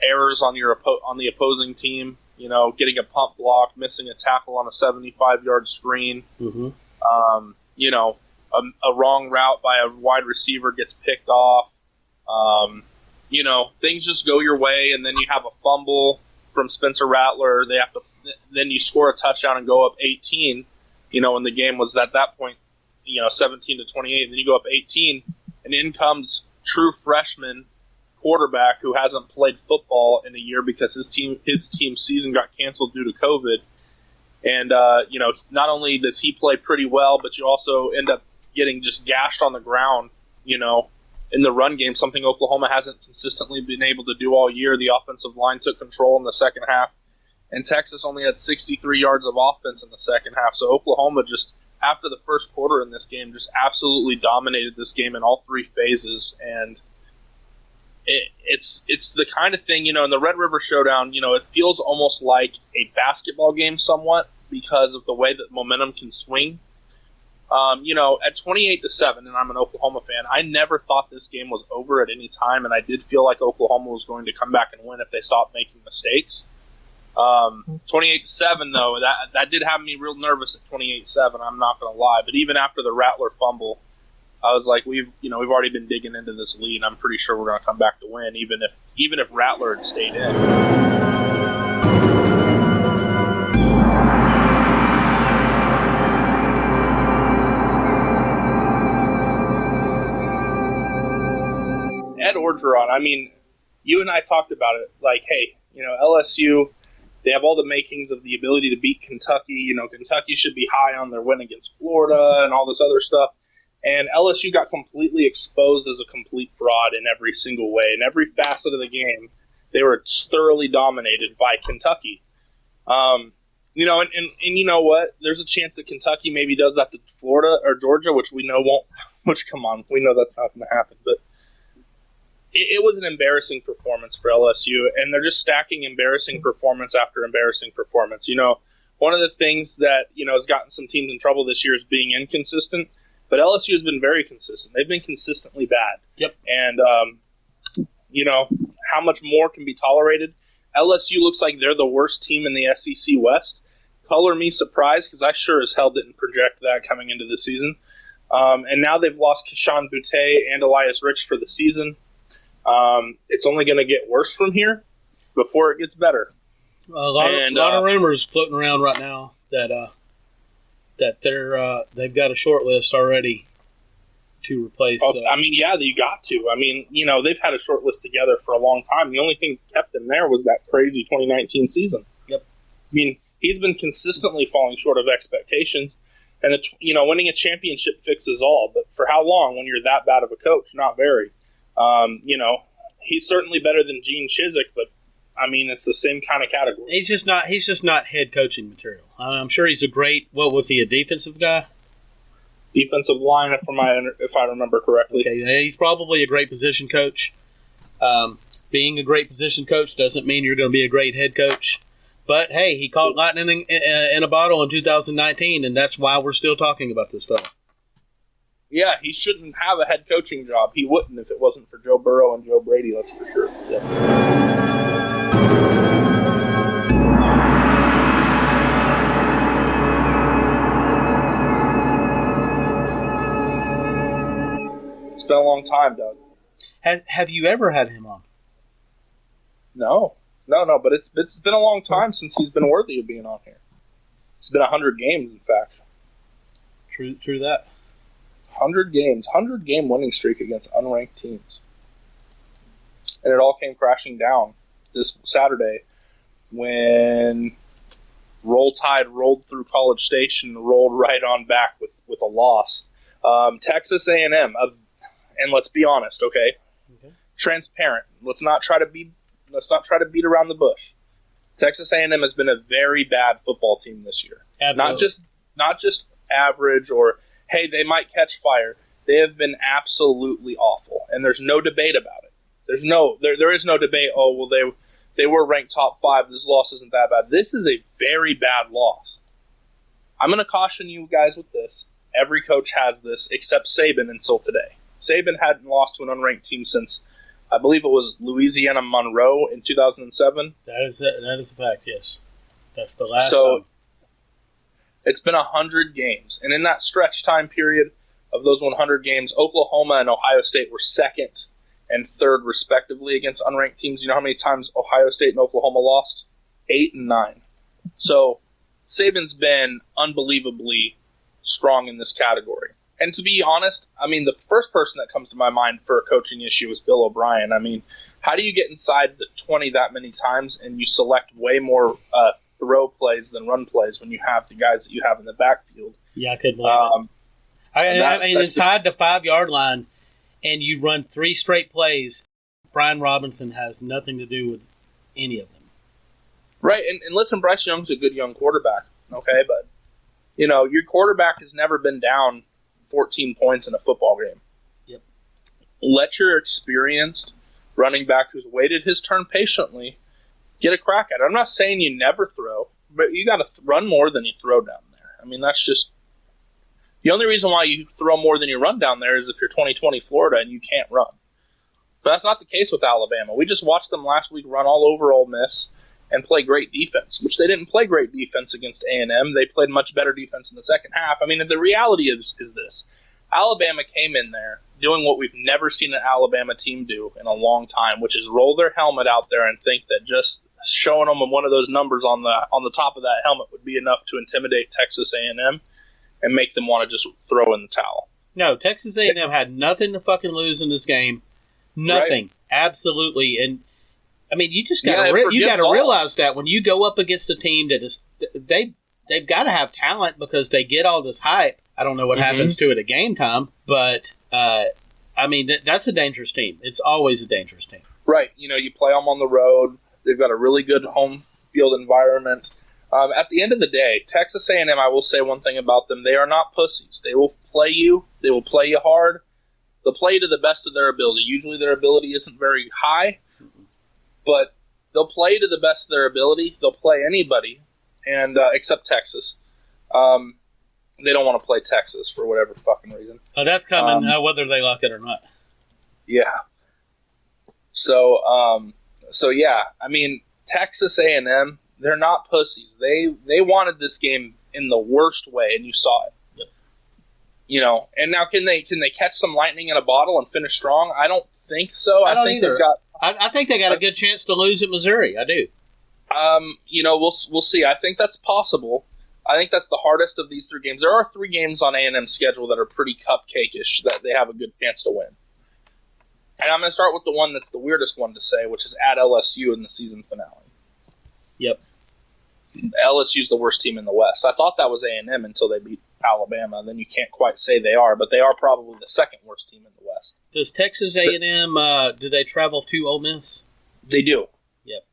errors on the opposing team. Getting a pump block, missing a tackle on a 75-yard screen. Mm-hmm. A wrong route by a wide receiver gets picked off. Things just go your way, and then you have a fumble from Spencer Rattler. Then you score a touchdown and go up 18. When the game was at that point, 17-28, and then you go up 18, and in comes true freshman quarterback who hasn't played football in a year because his team's season got canceled due to COVID. And, not only does he play pretty well, but you also end up getting just gashed on the ground, in the run game, something Oklahoma hasn't consistently been able to do all year. The offensive line took control in the second half, and Texas only had 63 yards of offense in the second half. So Oklahoma just, after the first quarter in this game, just absolutely dominated this game in all 3 phases. And it's the kind of thing, in the Red River Showdown, it feels almost like a basketball game somewhat because of the way that momentum can swing. At 28-7, and I'm an Oklahoma fan, I never thought this game was over at any time, and I did feel like Oklahoma was going to come back and win if they stopped making mistakes. 28-7, though, that did have me real nervous at 28-7. I'm not going to lie, but even after the Rattler fumble, I was like, we've already been digging into this lead. I'm pretty sure we're going to come back to win, even if Rattler had stayed in. Ed Orgeron, I mean, you and I talked about it. Like, hey, LSU, they have all the makings of the ability to beat Kentucky. Kentucky should be high on their win against Florida and all this other stuff. And LSU got completely exposed as a complete fraud in every single way. In every facet of the game, they were thoroughly dominated by Kentucky. And you know what? There's a chance that Kentucky maybe does that to Florida or Georgia, which we know won't. Come on, we know that's not going to happen. But it was an embarrassing performance for LSU, and they're just stacking embarrassing performance after embarrassing performance. One of the things that has gotten some teams in trouble this year is being inconsistent. But LSU has been very consistent. They've been consistently bad. Yep. And, how much more can be tolerated? LSU looks like they're the worst team in the SEC West. Color me surprised because I sure as hell didn't project that coming into the season. And now they've lost Keyshawn Boutte and Elias Rich for the season. It's only going to get worse from here before it gets better. A lot of rumors floating around right now that they've got a short list already to replace. You got to. They've had a short list together for a long time. The only thing that kept them there was that crazy 2019 season. Yep. He's been consistently falling short of expectations, and winning a championship fixes all. But for how long when you're that bad of a coach? Not very. He's certainly better than Gene Chizik, but it's the same kind of category. He's just not head coaching material. I'm sure he's a great. What was he, a defensive guy? Defensive line, if I remember correctly. Okay, he's probably a great position coach. Being a great position coach doesn't mean you're going to be a great head coach. But hey, he caught lightning in a bottle in 2019, and that's why we're still talking about this fella. Yeah, he shouldn't have a head coaching job. He wouldn't if it wasn't for Joe Burrow and Joe Brady, that's for sure. Yeah. It's been a long time, Doug. Have you ever had him on? No, but it's been a long time since he's been worthy of being on here. It's been 100 games, in fact. True that. 100 games, 100-game winning streak against unranked teams. And it all came crashing down this Saturday when Roll Tide rolled through College Station and rolled right on back with a loss. Texas A&M, and let's be honest, okay? Transparent. Let's not try to beat around the bush. Texas A&M has been a very bad football team this year. Absolutely. Not just average or hey, they might catch fire. They have been absolutely awful, and there's no debate about it. There is no debate. Oh well, they were ranked top 5. This loss isn't that bad. This is a very bad loss. I'm going to caution you guys with this. Every coach has this except Saban until today. Saban hadn't lost to an unranked team since, I believe it was Louisiana Monroe in 2007. That is a fact, yes. That's the last So time. It's been 100 games. And in that stretch time period of those 100 games, Oklahoma and Ohio State were second and third respectively against unranked teams. You know how many times Ohio State and Oklahoma lost? 8 and 9. So Saban's been unbelievably strong in this category. And to be honest, I mean, the first person that comes to my mind for a coaching issue is Bill O'Brien. I mean, how do you get inside the 20 that many times and you select way more throw plays than run plays when you have the guys that you have in the backfield? Yeah, I couldn't believe it. I mean, inside the 5-yard line, and you run 3 straight plays, Brian Robinson has nothing to do with any of them. Right, and listen, Bryce Young's a good young quarterback, okay? But, you know, your quarterback has never been down 14 points in a football game. Yep. Let your experienced running back who's waited his turn patiently get a crack at it. I'm not saying you never throw, but you got to run more than you throw down there. I mean, that's just the only reason why you throw more than you run down there is if you're 2020 Florida and you can't run. But that's not the case with Alabama. We just watched them last week run all over Ole Miss and play great defense, which they didn't play great defense against A&M. They played much better defense in the second half. I mean, the reality is this. Alabama came in there doing what we've never seen an Alabama team do in a long time, which is roll their helmet out there and think that just showing them one of those numbers on the top of that helmet would be enough to intimidate Texas A&M and make them want to just throw in the towel. No, Texas A&M had nothing to fucking lose in this game. Nothing. Right. Absolutely. And I mean, you just got to realize that when you go up against a team that is they've got to have talent because they get all this hype. I don't know what happens to it at game time, but I mean that's a dangerous team. It's always a dangerous team. Right. You know, you play them on the road. They've got a really good home field environment. At the end of the day, Texas A&M, I will say one thing about them: they are not pussies. They will play you. They will play you hard. They'll play you to the best of their ability. Usually, their ability isn't very high. But they'll play to the best of their ability. They'll play anybody, and except Texas. They don't want to play Texas for whatever fucking reason. Oh, that's coming, whether they like it or not. Yeah. So yeah, I mean, Texas A&M, they're not pussies. They wanted this game in the worst way, and you saw it. Yep. You know, and now can they catch some lightning in a bottle and finish strong? I don't think so. I think either. I think they got a good chance to lose at Missouri. I do. You know, we'll see. I think that's possible. I think that's the hardest of these 3 games. There are 3 games on A&M's schedule that are pretty cupcake-ish that they have a good chance to win. And I'm going to start with the one that's the weirdest one to say, which is at LSU in the season finale. Yep. LSU's the worst team in the West. I thought that was A&M until they beat Alabama. Then you can't quite say they are, but they are probably the second worst team in the West. Does Texas A&M, do they travel to Ole Miss? They do. Yep.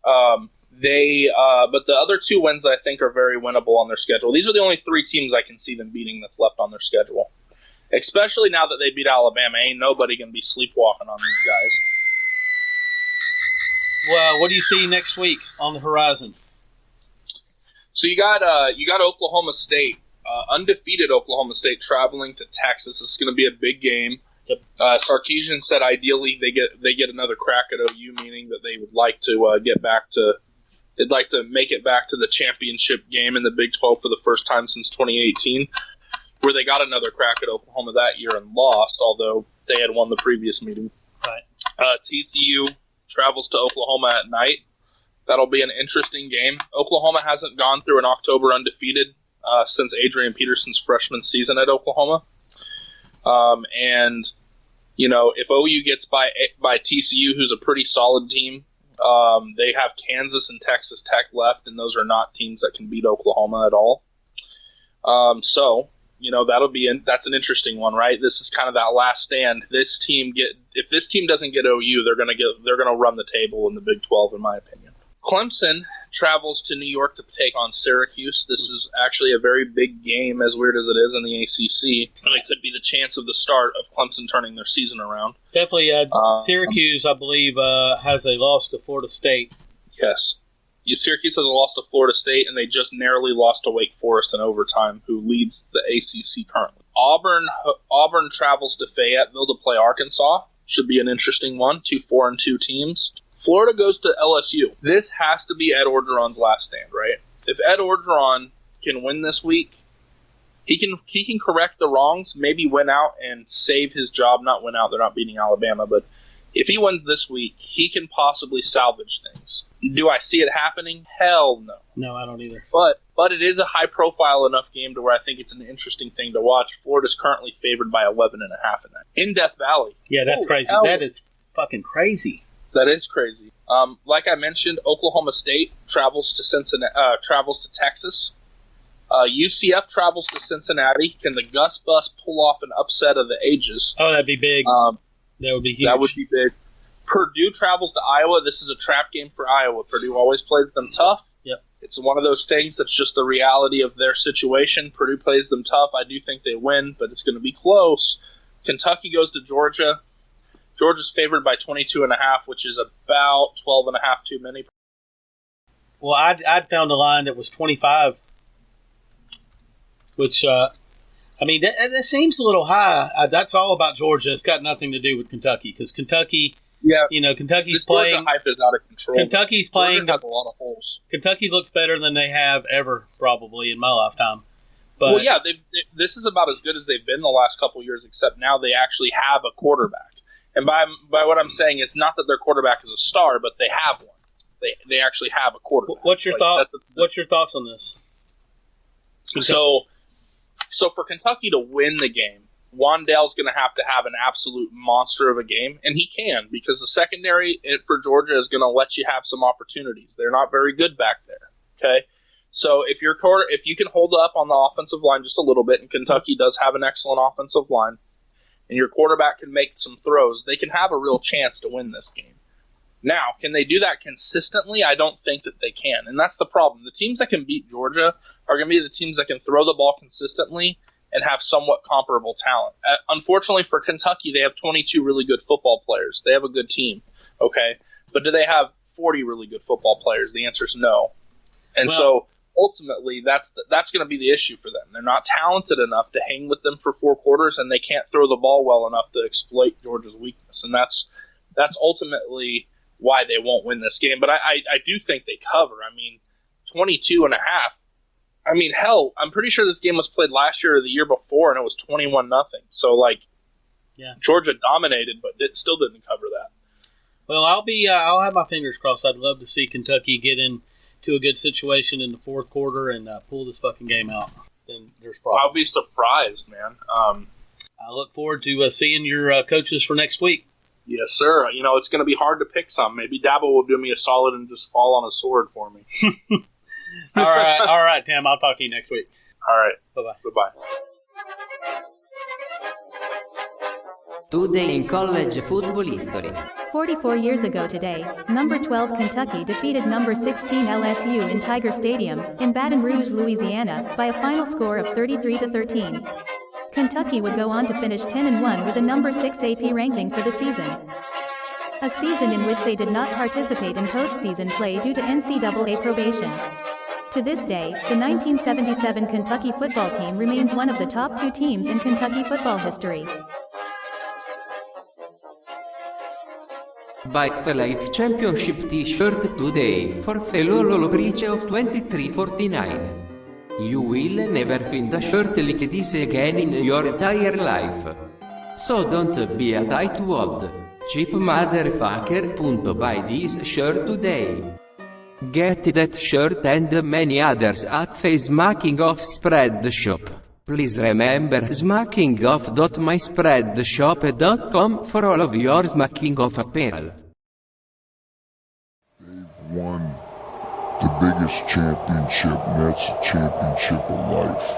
But the other 2 wins I think are very winnable on their schedule. These are the only 3 teams I can see them beating that's left on their schedule. Especially now that they beat Alabama. Ain't nobody going to be sleepwalking on these guys. Well, what do you see next week on the horizon? So you got Oklahoma State, undefeated Oklahoma State traveling to Texas. This is going to be a big game. Yep. Sarkisian said ideally they get another crack at OU, meaning that they would like to they'd like to make it back to the championship game in the Big 12 for the first time since 2018, where they got another crack at Oklahoma that year and lost, although they had won the previous meeting. Right. TCU travels to Oklahoma at night. That'll be an interesting game. Oklahoma hasn't gone through an October undefeated since Adrian Peterson's freshman season at Oklahoma. And, you know, if OU gets by TCU, who's a pretty solid team, They have Kansas and Texas Tech left, and those are not teams that can beat Oklahoma at all. So, that's an interesting one, right? This is kind of that last stand. If this team doesn't get OU, they're gonna run the table in the Big 12, in my opinion. Clemson travels to New York to take on Syracuse. This is actually a very big game, as weird as it is, in the ACC, and it could be the chance of the start of Clemson turning their season around. Definitely, Syracuse, I believe, has a loss to Florida State. Yes. Syracuse has a loss to Florida State, and they just narrowly lost to Wake Forest in overtime, who leads the ACC currently. Auburn travels to Fayetteville to play Arkansas. Should be an interesting one. 2 4-2 teams. Florida goes to LSU. This has to be Ed Orgeron's last stand, right? If Ed Orgeron can win this week, he can correct the wrongs, maybe win out and save his job. Not win out, they're not beating Alabama, but if he wins this week, he can possibly salvage things. Do I see it happening? Hell no. No, I don't either. But it is a high-profile enough game to where I think it's an interesting thing to watch. Florida's currently favored by 11.5 in that. In Death Valley. Yeah, that's crazy. Hell. That is fucking crazy. That is crazy. Like I mentioned, Oklahoma State travels to Texas. UCF travels to Cincinnati. Can the Gus Bus pull off an upset of the ages? Oh, that'd be big. That would be huge. That would be big. Purdue travels to Iowa. This is a trap game for Iowa. Purdue always plays them tough. Yep. It's one of those things that's just the reality of their situation. Purdue plays them tough. I do think they win, but it's going to be close. Kentucky goes to Georgia. Georgia's favored by 22.5, which is about 12.5 too many. Well, I'd found a line that was 25, which, that seems a little high. That's all about Georgia. It's got nothing to do with Kentucky, because Kentucky, Kentucky's playing. Georgia hype is out of control. Kentucky's playing. Georgia has a lot of holes. Kentucky looks better than they have ever, probably, in my lifetime. But, well, yeah, this is about as good as they've been the last couple of years, except now they actually have a quarterback. And by what I'm saying is not that their quarterback is a star, but they have one. They actually have a quarterback. What's your thought? What's your thoughts on this? So for Kentucky to win the game, Wan'Dale's going to have an absolute monster of a game, and he can, because the secondary for Georgia is going to let you have some opportunities. They're not very good back there. Okay, so if you can hold up on the offensive line just a little bit, and Kentucky does have an excellent offensive line, and your quarterback can make some throws, they can have a real chance to win this game. Now, can they do that consistently? I don't think that they can, and that's the problem. The teams that can beat Georgia are going to be the teams that can throw the ball consistently and have somewhat comparable talent. Unfortunately for Kentucky, they have 22 really good football players. They have a good team, okay? But do they have 40 really good football players? The answer is no. And so ultimately, that's going to be the issue for them. They're not talented enough to hang with them for 4 quarters, and they can't throw the ball well enough to exploit Georgia's weakness. And that's ultimately why they won't win this game. But I do think they cover. 22.5. Hell, I'm pretty sure this game was played last year or the year before, and it was 21-0. So, Georgia dominated, but it still didn't cover that. Well, I'll have my fingers crossed. I'd love to see Kentucky get into a good situation in the fourth quarter and pull this fucking game out. Then there's problems. I'll be surprised, man. I look forward to seeing your coaches for next week. Yes, sir. It's going to be hard to pick some. Maybe Dabo will do me a solid and just fall on a sword for me. All right, Tim. I'll talk to you next week. All right. Bye-bye. Bye-bye. Today in college football history. 44 years ago today, number 12 Kentucky defeated number 16 LSU in Tiger Stadium, in Baton Rouge, Louisiana, by a final score of 33-13. Kentucky would go on to finish 10-1 with a number 6 AP ranking for the season. A season in which they did not participate in postseason play due to NCAA probation. To this day, the 1977 Kentucky football team remains one of the top 2 teams in Kentucky football history. Buy the Life Championship t-shirt today for the low price of $23.49. You will never find a shirt like this again in your entire life. So don't be a tightwad. Cheap motherfucker. Buy this shirt today. Get that shirt and many others at the Smacking Off Spread Shop. Please remember smackingoff.myspreadshop.com for all of your Smacking Off apparel. won the biggest championship, and that's the championship of life.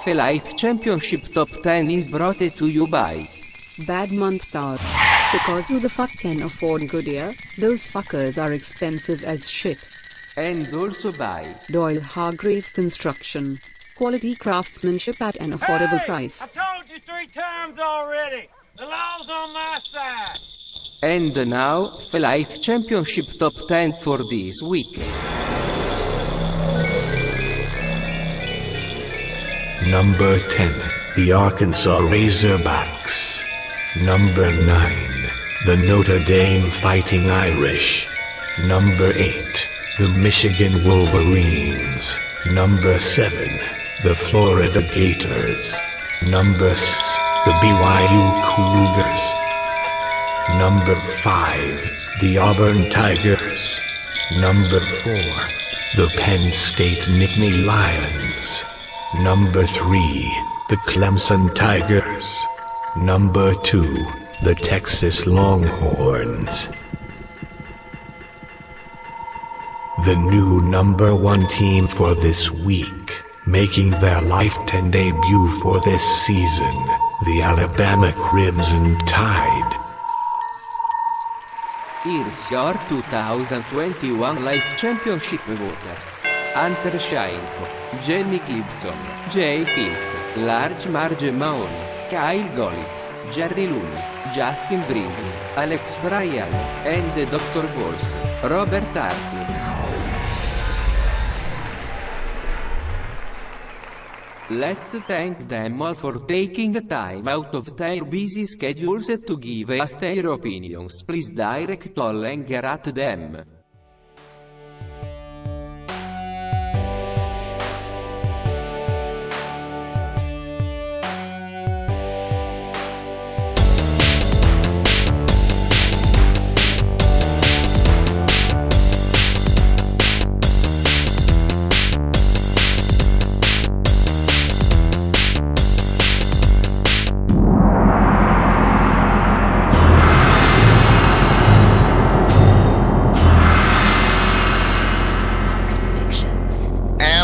The Life Championship Top 10 is brought to you by Badmont Stars. Because who the fuck can afford Goodyear? Those fuckers are expensive as shit. And also by Doyle Hargreaves Construction. Quality craftsmanship at an affordable price. I told you 3 times already. The law's on my side. And now, the Life Championship Top 10 for this week. Number 10, the Arkansas Razorbacks. Number 9, the Notre Dame Fighting Irish. Number 8, the Michigan Wolverines. Number 7, the Florida Gators. Number 6, the BYU Cougars. Number 5, the Auburn Tigers. Number 4, the Penn State Nittany Lions. Number 3, the Clemson Tigers. Number 2, the Texas Longhorns. The new number 1 team for this week, making their Life 10 debut for this season, the Alabama Crimson Tide. Here's your 2021 Life Championship voters. Hunter Shainko, Jamie Gibson, Jay Fields, Large Marge Mahoney, Kyle Golly, Jerry Looney, Justin Brindley, Alex Bryan, and Dr. Balls, Robert Arthur. Let's thank them all for taking time out of their busy schedules to give us their opinions. Please direct all anger at them.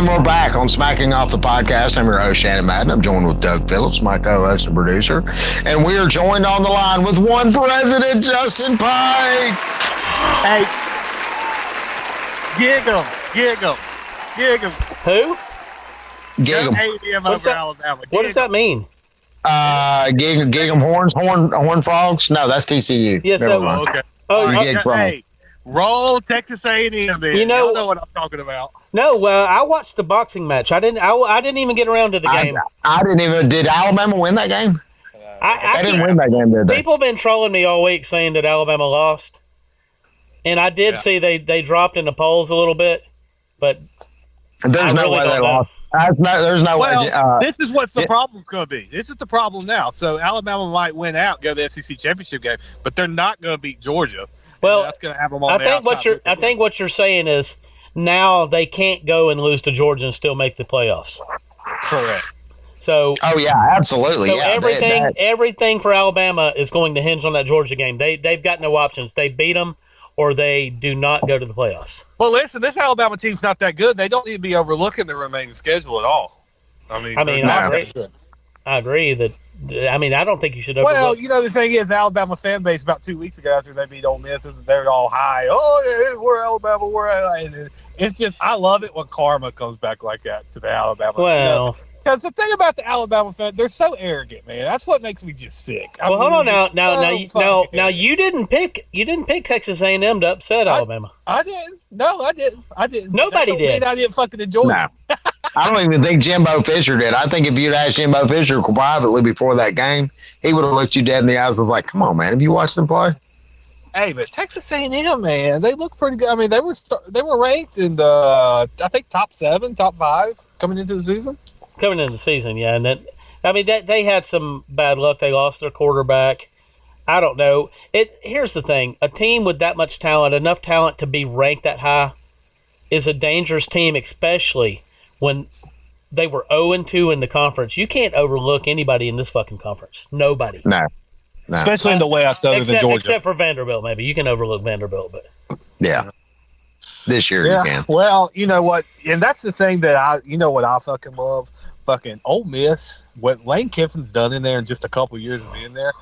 We're back on Smacking Off the Podcast. I'm your host, Shannon Madden. I'm joined with Doug Phillips, my co-host and producer. And we are joined on the line with one President Justin Pike. Hey. Gig 'em. Who? Gig 'em. A&M over Alabama. What does that mean? Gig 'em horn frogs? No, that's TCU. Yes, okay. Hey. Roll Texas A&M, man. You know what I'm talking about. No, I watched the boxing match. I didn't even get around to the game. I didn't even. Did Alabama win that game? I didn't win that game, did they? People have been trolling me all week saying that Alabama lost, and I did see they dropped in the polls a little bit, but there's no way they lost. There's no way. This is what the problem could be. This is the problem now. So Alabama might win out, go to the SEC championship game, but they're not going to beat Georgia. Well, that's going to have them on I think what you're saying is now they can't go and lose to Georgia and still make the playoffs. Correct. So. Oh yeah, absolutely. So yeah, everything for Alabama is going to hinge on that Georgia game. They've got no options. They beat them or they do not go to the playoffs. Well, listen, this Alabama team's not that good. They don't need to be overlooking the remaining schedule at all. I agree that. I don't think you should overlook. Well, the thing is, the Alabama fan base about 2 weeks ago after they beat Ole Miss, they're all high. Oh, yeah, we're Alabama. It's just, I love it when karma comes back like that to the Alabama. Well, because the thing about the Alabama fans, they're so arrogant, man. That's what makes me just sick. Hold on now. You didn't pick Texas A&M to upset Alabama. I didn't. No, I didn't. Nobody did. I didn't fucking enjoy it. I don't even think Jimbo Fisher did. I think if you'd asked Jimbo Fisher privately before that game, he would have looked you dead in the eyes and was like, come on, man, have you watched them play? Hey, but Texas A&M, man, they look pretty good. I mean, they were ranked in the, I think, top 7, top 5 coming into the season. Yeah. And they had some bad luck. They lost their quarterback. I don't know. Here's the thing. A team with that much talent, enough talent to be ranked that high, is a dangerous team, especially when they were 0-2 in the conference. You can't overlook anybody in this fucking conference. Nobody. No. Especially in the West, other than Georgia. Except for Vanderbilt, maybe. You can overlook Vanderbilt, but yeah. This year you can. Well, you know what? And that's the thing that I fucking love? Fucking Ole Miss, what Lane Kiffin's done in there in just a couple years of being there.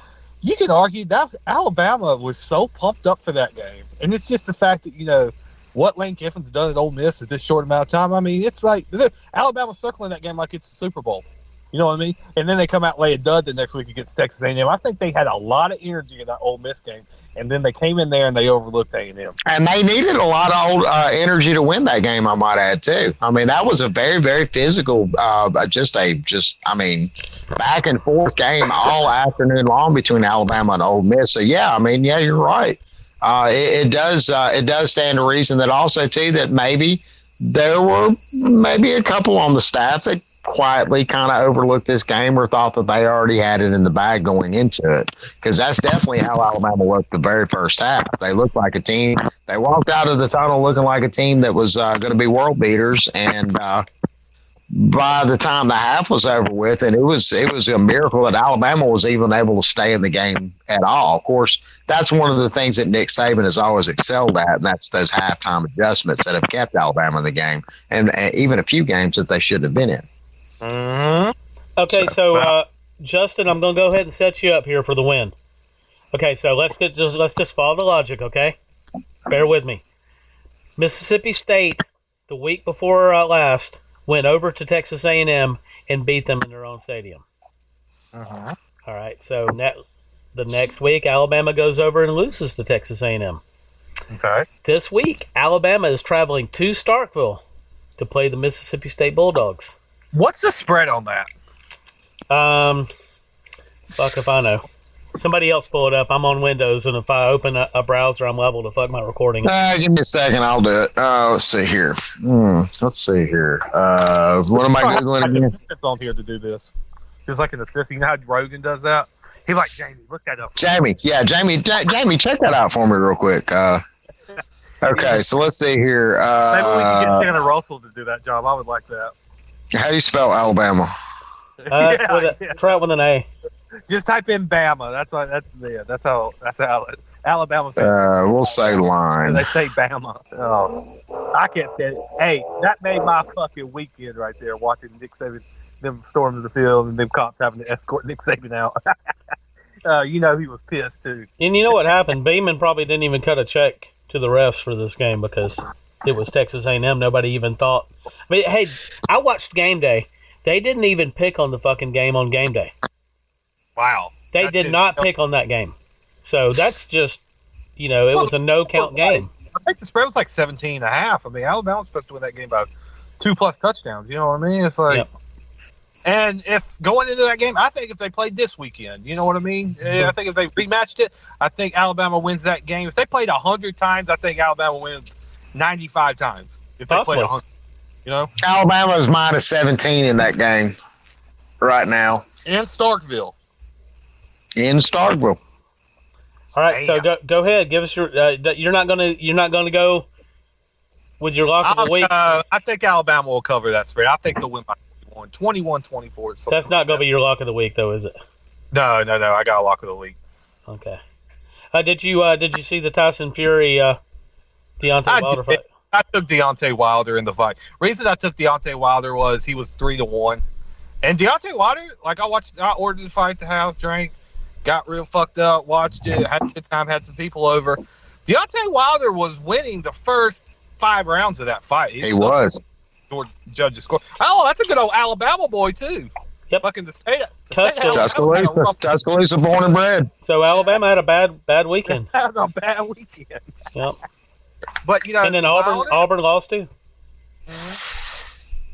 You can argue that Alabama was so pumped up for that game. And it's just the fact that, what Lane Kiffin's done at Ole Miss at this short amount of time. I mean, it's like Alabama's circling that game like it's a Super Bowl. You know what I mean? And then they come out and lay a dud the next week against Texas A&M. I think they had a lot of energy in that Ole Miss game. And then they came in there and they overlooked A&M. And they needed a lot of energy to win that game, I might add, too. I mean, that was a very, very physical, back and forth game all afternoon long between Alabama and Ole Miss. So, you're right. It does stand to reason that also, too, that maybe there were a couple on the staff that quietly kind of overlooked this game or thought that they already had it in the bag going into it, because that's definitely how Alabama looked the very first half. They looked like a team. They walked out of the tunnel looking like a team that was going to be world beaters, and by the time the half was over with, and it was a miracle that Alabama was even able to stay in the game at all. Of course, that's one of the things that Nick Saban has always excelled at, and that's those halftime adjustments that have kept Alabama in the game, and even a few games that they shouldn't have been in. Okay, so Justin, I'm going to go ahead and set you up here for the win. Okay, so let's just follow the logic, okay? Bear with me. Mississippi State, the week before last, went over to Texas A&M and beat them in their own stadium. All right, so the next week, Alabama goes over and loses to Texas A&M. Okay. This week, Alabama is traveling to Starkville to play the Mississippi State Bulldogs. What's the spread on that? Fuck if I know. Somebody else pull it up. I'm on Windows, and if I open a browser, I'm liable to fuck my recording. Give me a second. I'll do it. Let's see here. Let's see here. What am I Googling again? It's on here to do this. Just like an assistant. You know how Rogan does that? He's like, Jamie, look that up. Jamie, Jamie, check that out for me real quick. Okay, so let's see here. Maybe we can get Shannon Russell to do that job. I would like that. How do you spell Alabama? Try it with an A. Just type in Bama. That's how Alabama. We'll say line. They say Bama. Oh, I can't stand it. Hey, that made my fucking weekend right there. Watching Nick Saban, them storm to the field, and them cops having to escort Nick Saban out. He was pissed too. And you know what happened? Beeman probably didn't even cut a check to the refs for this game because it was Texas A&M. Nobody even thought. I mean, hey, I watched game day. They didn't even pick on the fucking game on game day. Wow. They did not pick on that game. So that's just, it was a no-count game. I think the spread was like 17.5. I mean, Alabama was supposed to win that game by 2+ touchdowns. You know what I mean? It's like, and if going into that game, I think if they played this weekend, you know what I mean? I think if they rematched it, I think Alabama wins that game. If they played 100 times, I think Alabama wins 95 times. If they played 100, Alabama is minus 17 in that game right now. In Starkville. All right, so go ahead. Give us your. You're not gonna go with your lock of the week. I think Alabama will cover that spread. I think they'll win by 21-24. That's not gonna be your lock of the week, though, is it? No. I got a lock of the week. Okay. Did you see the Tyson Fury Deontay Wilder fight? I took Deontay Wilder in the fight. Reason I took Deontay Wilder was he was 3-1, and Deontay Wilder, I ordered the fight to have, drank, got real fucked up, watched it, had a good time, had some people over. Deontay Wilder was winning the first 5 rounds of that fight. He was. Judges score. Oh, that's a good old Alabama boy too. Yep. Fucking the state. Tuscaloosa, born and bred. So Alabama had a bad weekend. That was a bad weekend. Yep. But and then Auburn lost too. Mm-hmm.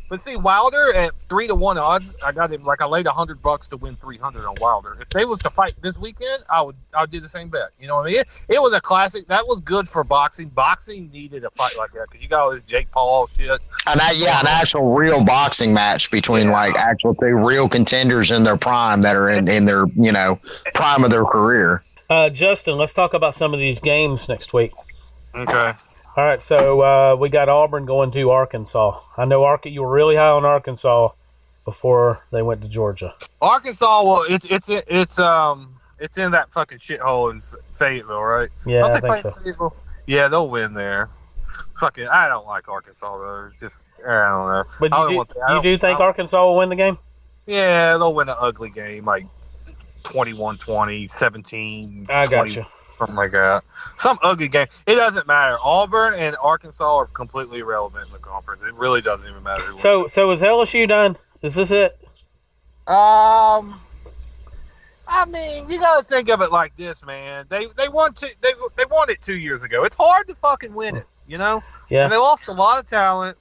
But see, Wilder at 3-1 odds, I got him. I laid $100 to win 300 on Wilder. If they was to fight this weekend, I'd do the same bet. You know what I mean? It was a classic. That was good for boxing. Boxing needed a fight like that because you got all this Jake Paul shit. An actual real boxing match between actual 2 real contenders in their prime that are in their prime of their career. Justin, let's talk about some of these games next week. Okay. All right, so we got Auburn going to Arkansas. I know you were really high on Arkansas before they went to Georgia. Arkansas, well, it's in that fucking shithole in Fayetteville, right? Yeah, Don't I they think play so. Fayetteville? Yeah, they'll win there. Fucking, I don't like Arkansas though. Just I don't know. But you do think Arkansas will win the game? Yeah, they'll win an ugly game, like 21-20, 17. I got 20, you. something like that. Some ugly game. It doesn't matter. Auburn and Arkansas are completely irrelevant in the conference. It really doesn't even matter. So is LSU done? Is this it? I mean, you gotta think of it like this, man. They won it 2 years ago. It's hard to fucking win it, you know? Yeah. And they lost a lot of talent,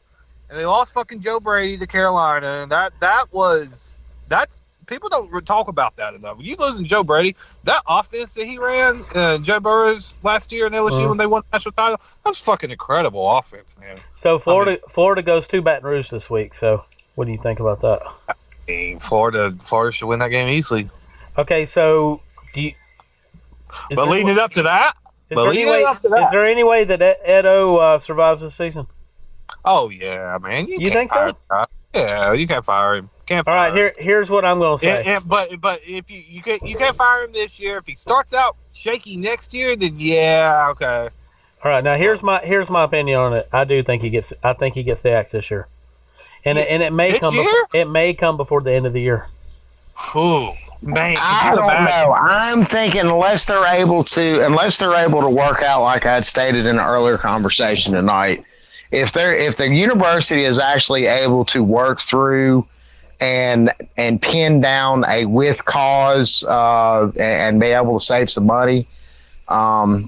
and they lost fucking Joe Brady to Carolina, and that's people don't talk about that enough. When you losing Joe Brady, that offense that he ran, Joe Burrows last year in LSU when they won the national title, that's fucking incredible offense, man. So Florida goes to Baton Rouge this week. So what do you think about that? I mean, Florida should win that game easily. Okay, so do you? But leading it up to that, is there any way that Ed O survives this season? Oh yeah, man. You think so? Yeah, you can't fire him. Can't fire him. Here's what I'm gonna say. Yeah, but if you can't fire him this year. If he starts out shaky next year, then yeah, okay. All right, now here's my opinion on it. I think he gets the axe this year, and it may come before the end of the year. Ooh, man, I don't know. I'm thinking unless they're able to work out like I'd stated in an earlier conversation tonight, if the university is actually able to work through and pin down a with cause and be able to save some money,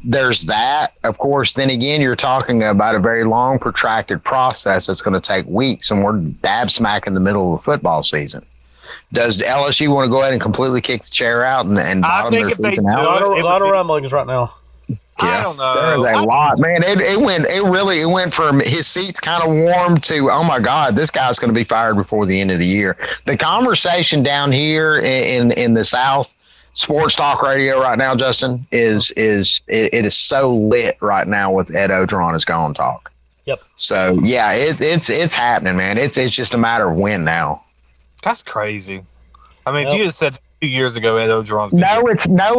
there's that. Of course, then again, you're talking about a very long, protracted process that's going to take weeks, and we're dab smack in the middle of the football season. Does LSU want to go ahead and completely kick the chair out and bottom their season out? A lot of rumblings right now. Yeah, I don't know. There's a lot, man. It went from his seats kind of warm to, oh my God, this guy's going to be fired before the end of the year. The conversation down here in the South, sports talk radio right now, Justin, it is so lit right now with Ed Ogeron as Gone Talk. Yep. So yeah, it's happening, man. It's just a matter of when now. That's crazy. I mean, if you had said 2 years ago, Ed Ogeron's No,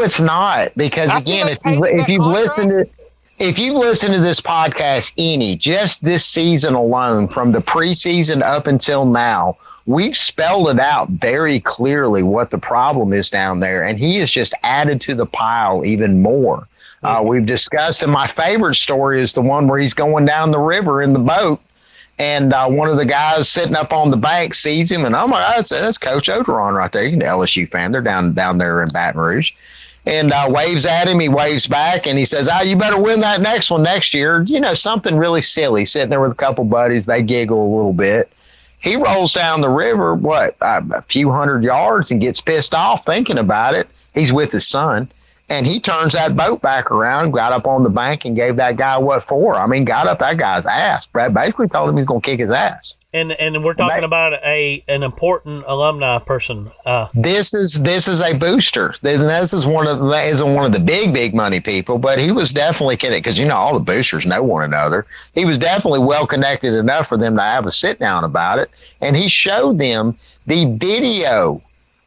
it's not. Because again, if you've listened to this podcast just this season alone, from the preseason up until now, we've spelled it out very clearly what the problem is down there, and he has just added to the pile even more. We've discussed, and my favorite story is the one where he's going down the river in the boat, and one of the guys sitting up on the bank sees him, and oh my God, that's Coach Ogeron right there. He's an LSU fan. They're down there in Baton Rouge. And waves at him. He waves back, and he says, you better win that next one next year. You know, something really silly. Sitting there with a couple buddies. They giggle a little bit. He rolls down the river, a few hundred yards, and gets pissed off thinking about it. He's with his son. And he turns that boat back around, got up on the bank, and gave that guy what for. I mean, got up that guy's ass. Brad basically told him he's going to kick his ass. And we're talking about an important alumni person. This is a booster. This is one of the big money people, but he was definitely kidding, because all the boosters know one another. He was definitely well connected enough for them to have a sit down about it, and he showed them the video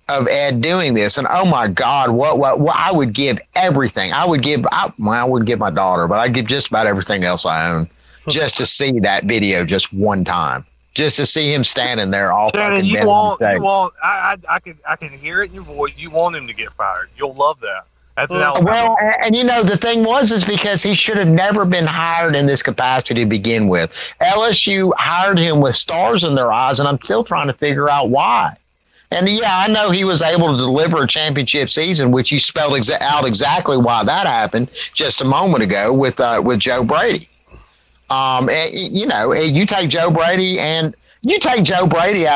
of Ed doing this, and oh my God, what I would give everything. I wouldn't give my daughter, but I'd give just about everything else I own just to see that video just one time. Just to see him standing there all fucking dead. I can hear it in your voice. You want him to get fired. You'll love that. That's an Alabama. Well, and the thing is because he should have never been hired in this capacity to begin with. LSU hired him with stars in their eyes, and I'm still trying to figure out why. And yeah, I know he was able to deliver a championship season, which you spelled out exactly why that happened just a moment ago with Joe Brady. You take Joe Brady out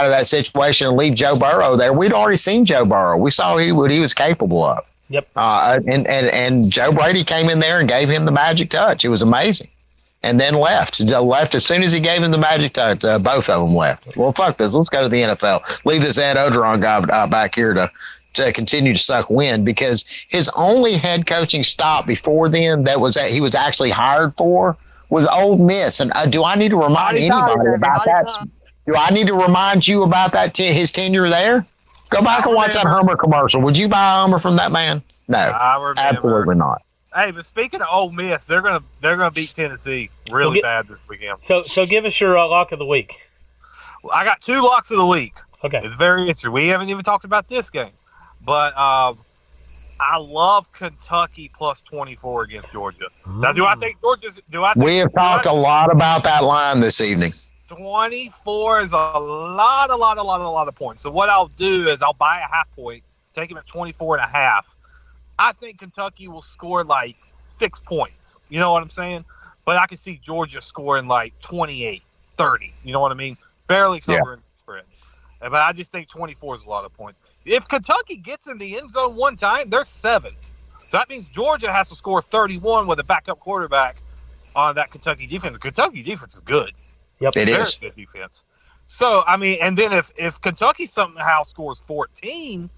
of that situation and leave Joe Burrow there. We'd already seen Joe Burrow. We saw what he was capable of. Yep. And Joe Brady came in there and gave him the magic touch. It was amazing. And then left as soon as he gave him the magic touch. Both of them left. Well, fuck this. Let's go to the NFL. Leave this Ed Ogeron guy back here to continue to suck wind, because his only head coaching stop before then he was actually hired for was Ole Miss. And do I need to remind anybody about that? Do I need to remind you about that? His tenure there? Go back and watch that Hummer commercial. Would you buy a Hummer from that man? No, absolutely not. Hey, but speaking of Ole Miss, they're gonna beat Tennessee really bad this weekend. So give us your lock of the week. I got 2 locks of the week. Okay, it's very interesting. We haven't even talked about this game, but I love Kentucky plus 24 against Georgia. Now, do I think Georgia's? We have talked a lot about that line this evening. 24 is a lot of points. So what I'll do is I'll buy a half point, take him at 24.5. I think Kentucky will score like 6 points. You know what I'm saying? But I can see Georgia scoring like 28, 30. You know what I mean? Barely covering the spread. But I just think 24 is a lot of points. If Kentucky gets in the end zone one time, they're 7. So that means Georgia has to score 31 with a backup quarterback on that Kentucky defense. The Kentucky defense is good. Yep, it is. Good defense. So, I mean, and then if Kentucky somehow scores 14,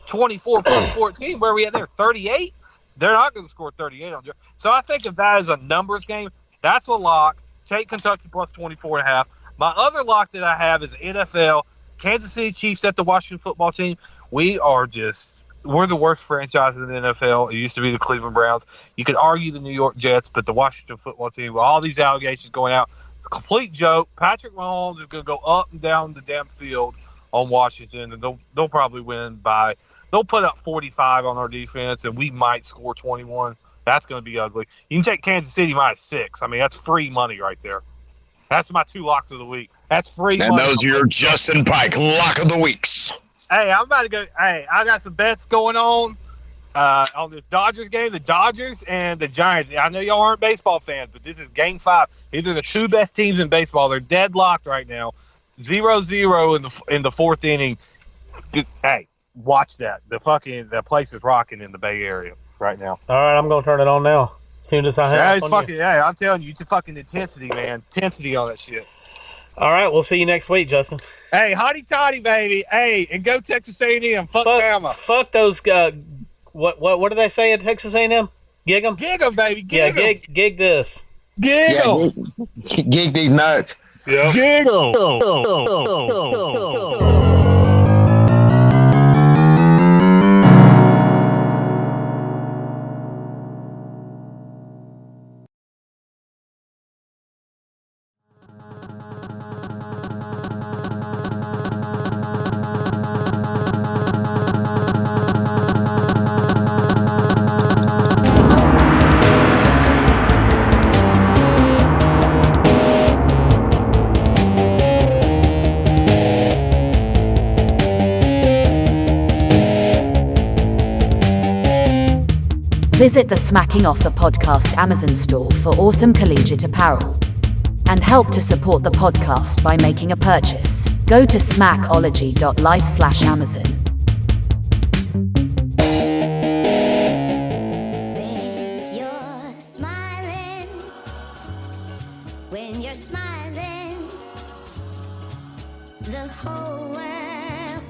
24 plus 14, where are we at there? 38? They're not going to score 38 on Georgia. So I think if that is a numbers game, that's a lock. Take Kentucky plus 24.5. My other lock that I have is NFL. Kansas City Chiefs at the Washington football team. We're the worst franchise in the NFL. It used to be the Cleveland Browns. You could argue the New York Jets, but the Washington football team, with all these allegations going out, it's a complete joke. Patrick Mahomes is going to go up and down the damn field on Washington, and they'll probably win by – they'll put up 45 on our defense, and we might score 21. That's going to be ugly. You can take Kansas City minus 6. I mean, that's free money right there. That's my 2 locks of the week. That's free money. And those are your Justin Pike lock of the weeks. Hey, I'm about to go. Hey, I got some bets going on this Dodgers game. The Dodgers and the Giants. I know y'all aren't baseball fans, but this is Game 5. These are the 2 best teams in baseball. They're deadlocked right now. 0-0 in the 4th inning. Hey, watch that. The place is rocking in the Bay Area right now. All right, I'm gonna turn it on now. As soon as I have I'm telling you, it's a fucking intensity, man. Intensity on that shit. All right, we'll see you next week, Justin. Hey, hotty toddy, baby. Hey, and go Texas A&M. Fuck Bama. Fuck those. What do they say at Texas A&M? Gig them? Gig them, baby. Gig them. Gig this. Gig them. Gig these nuts. Yeah. Gig them. Visit the Smacking Off the Podcast Amazon store for awesome collegiate apparel. And help to support the podcast by making a purchase. Go to smackology.life/Amazon. When you're smiling, the whole world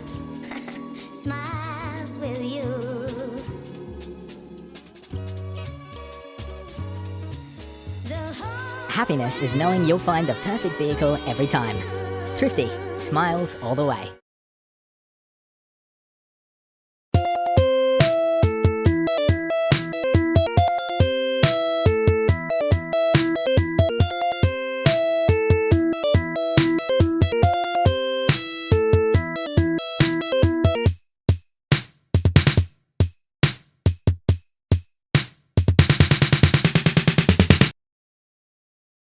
smiles with you. Happiness is knowing you'll find the perfect vehicle every time. Thrifty, smiles all the way.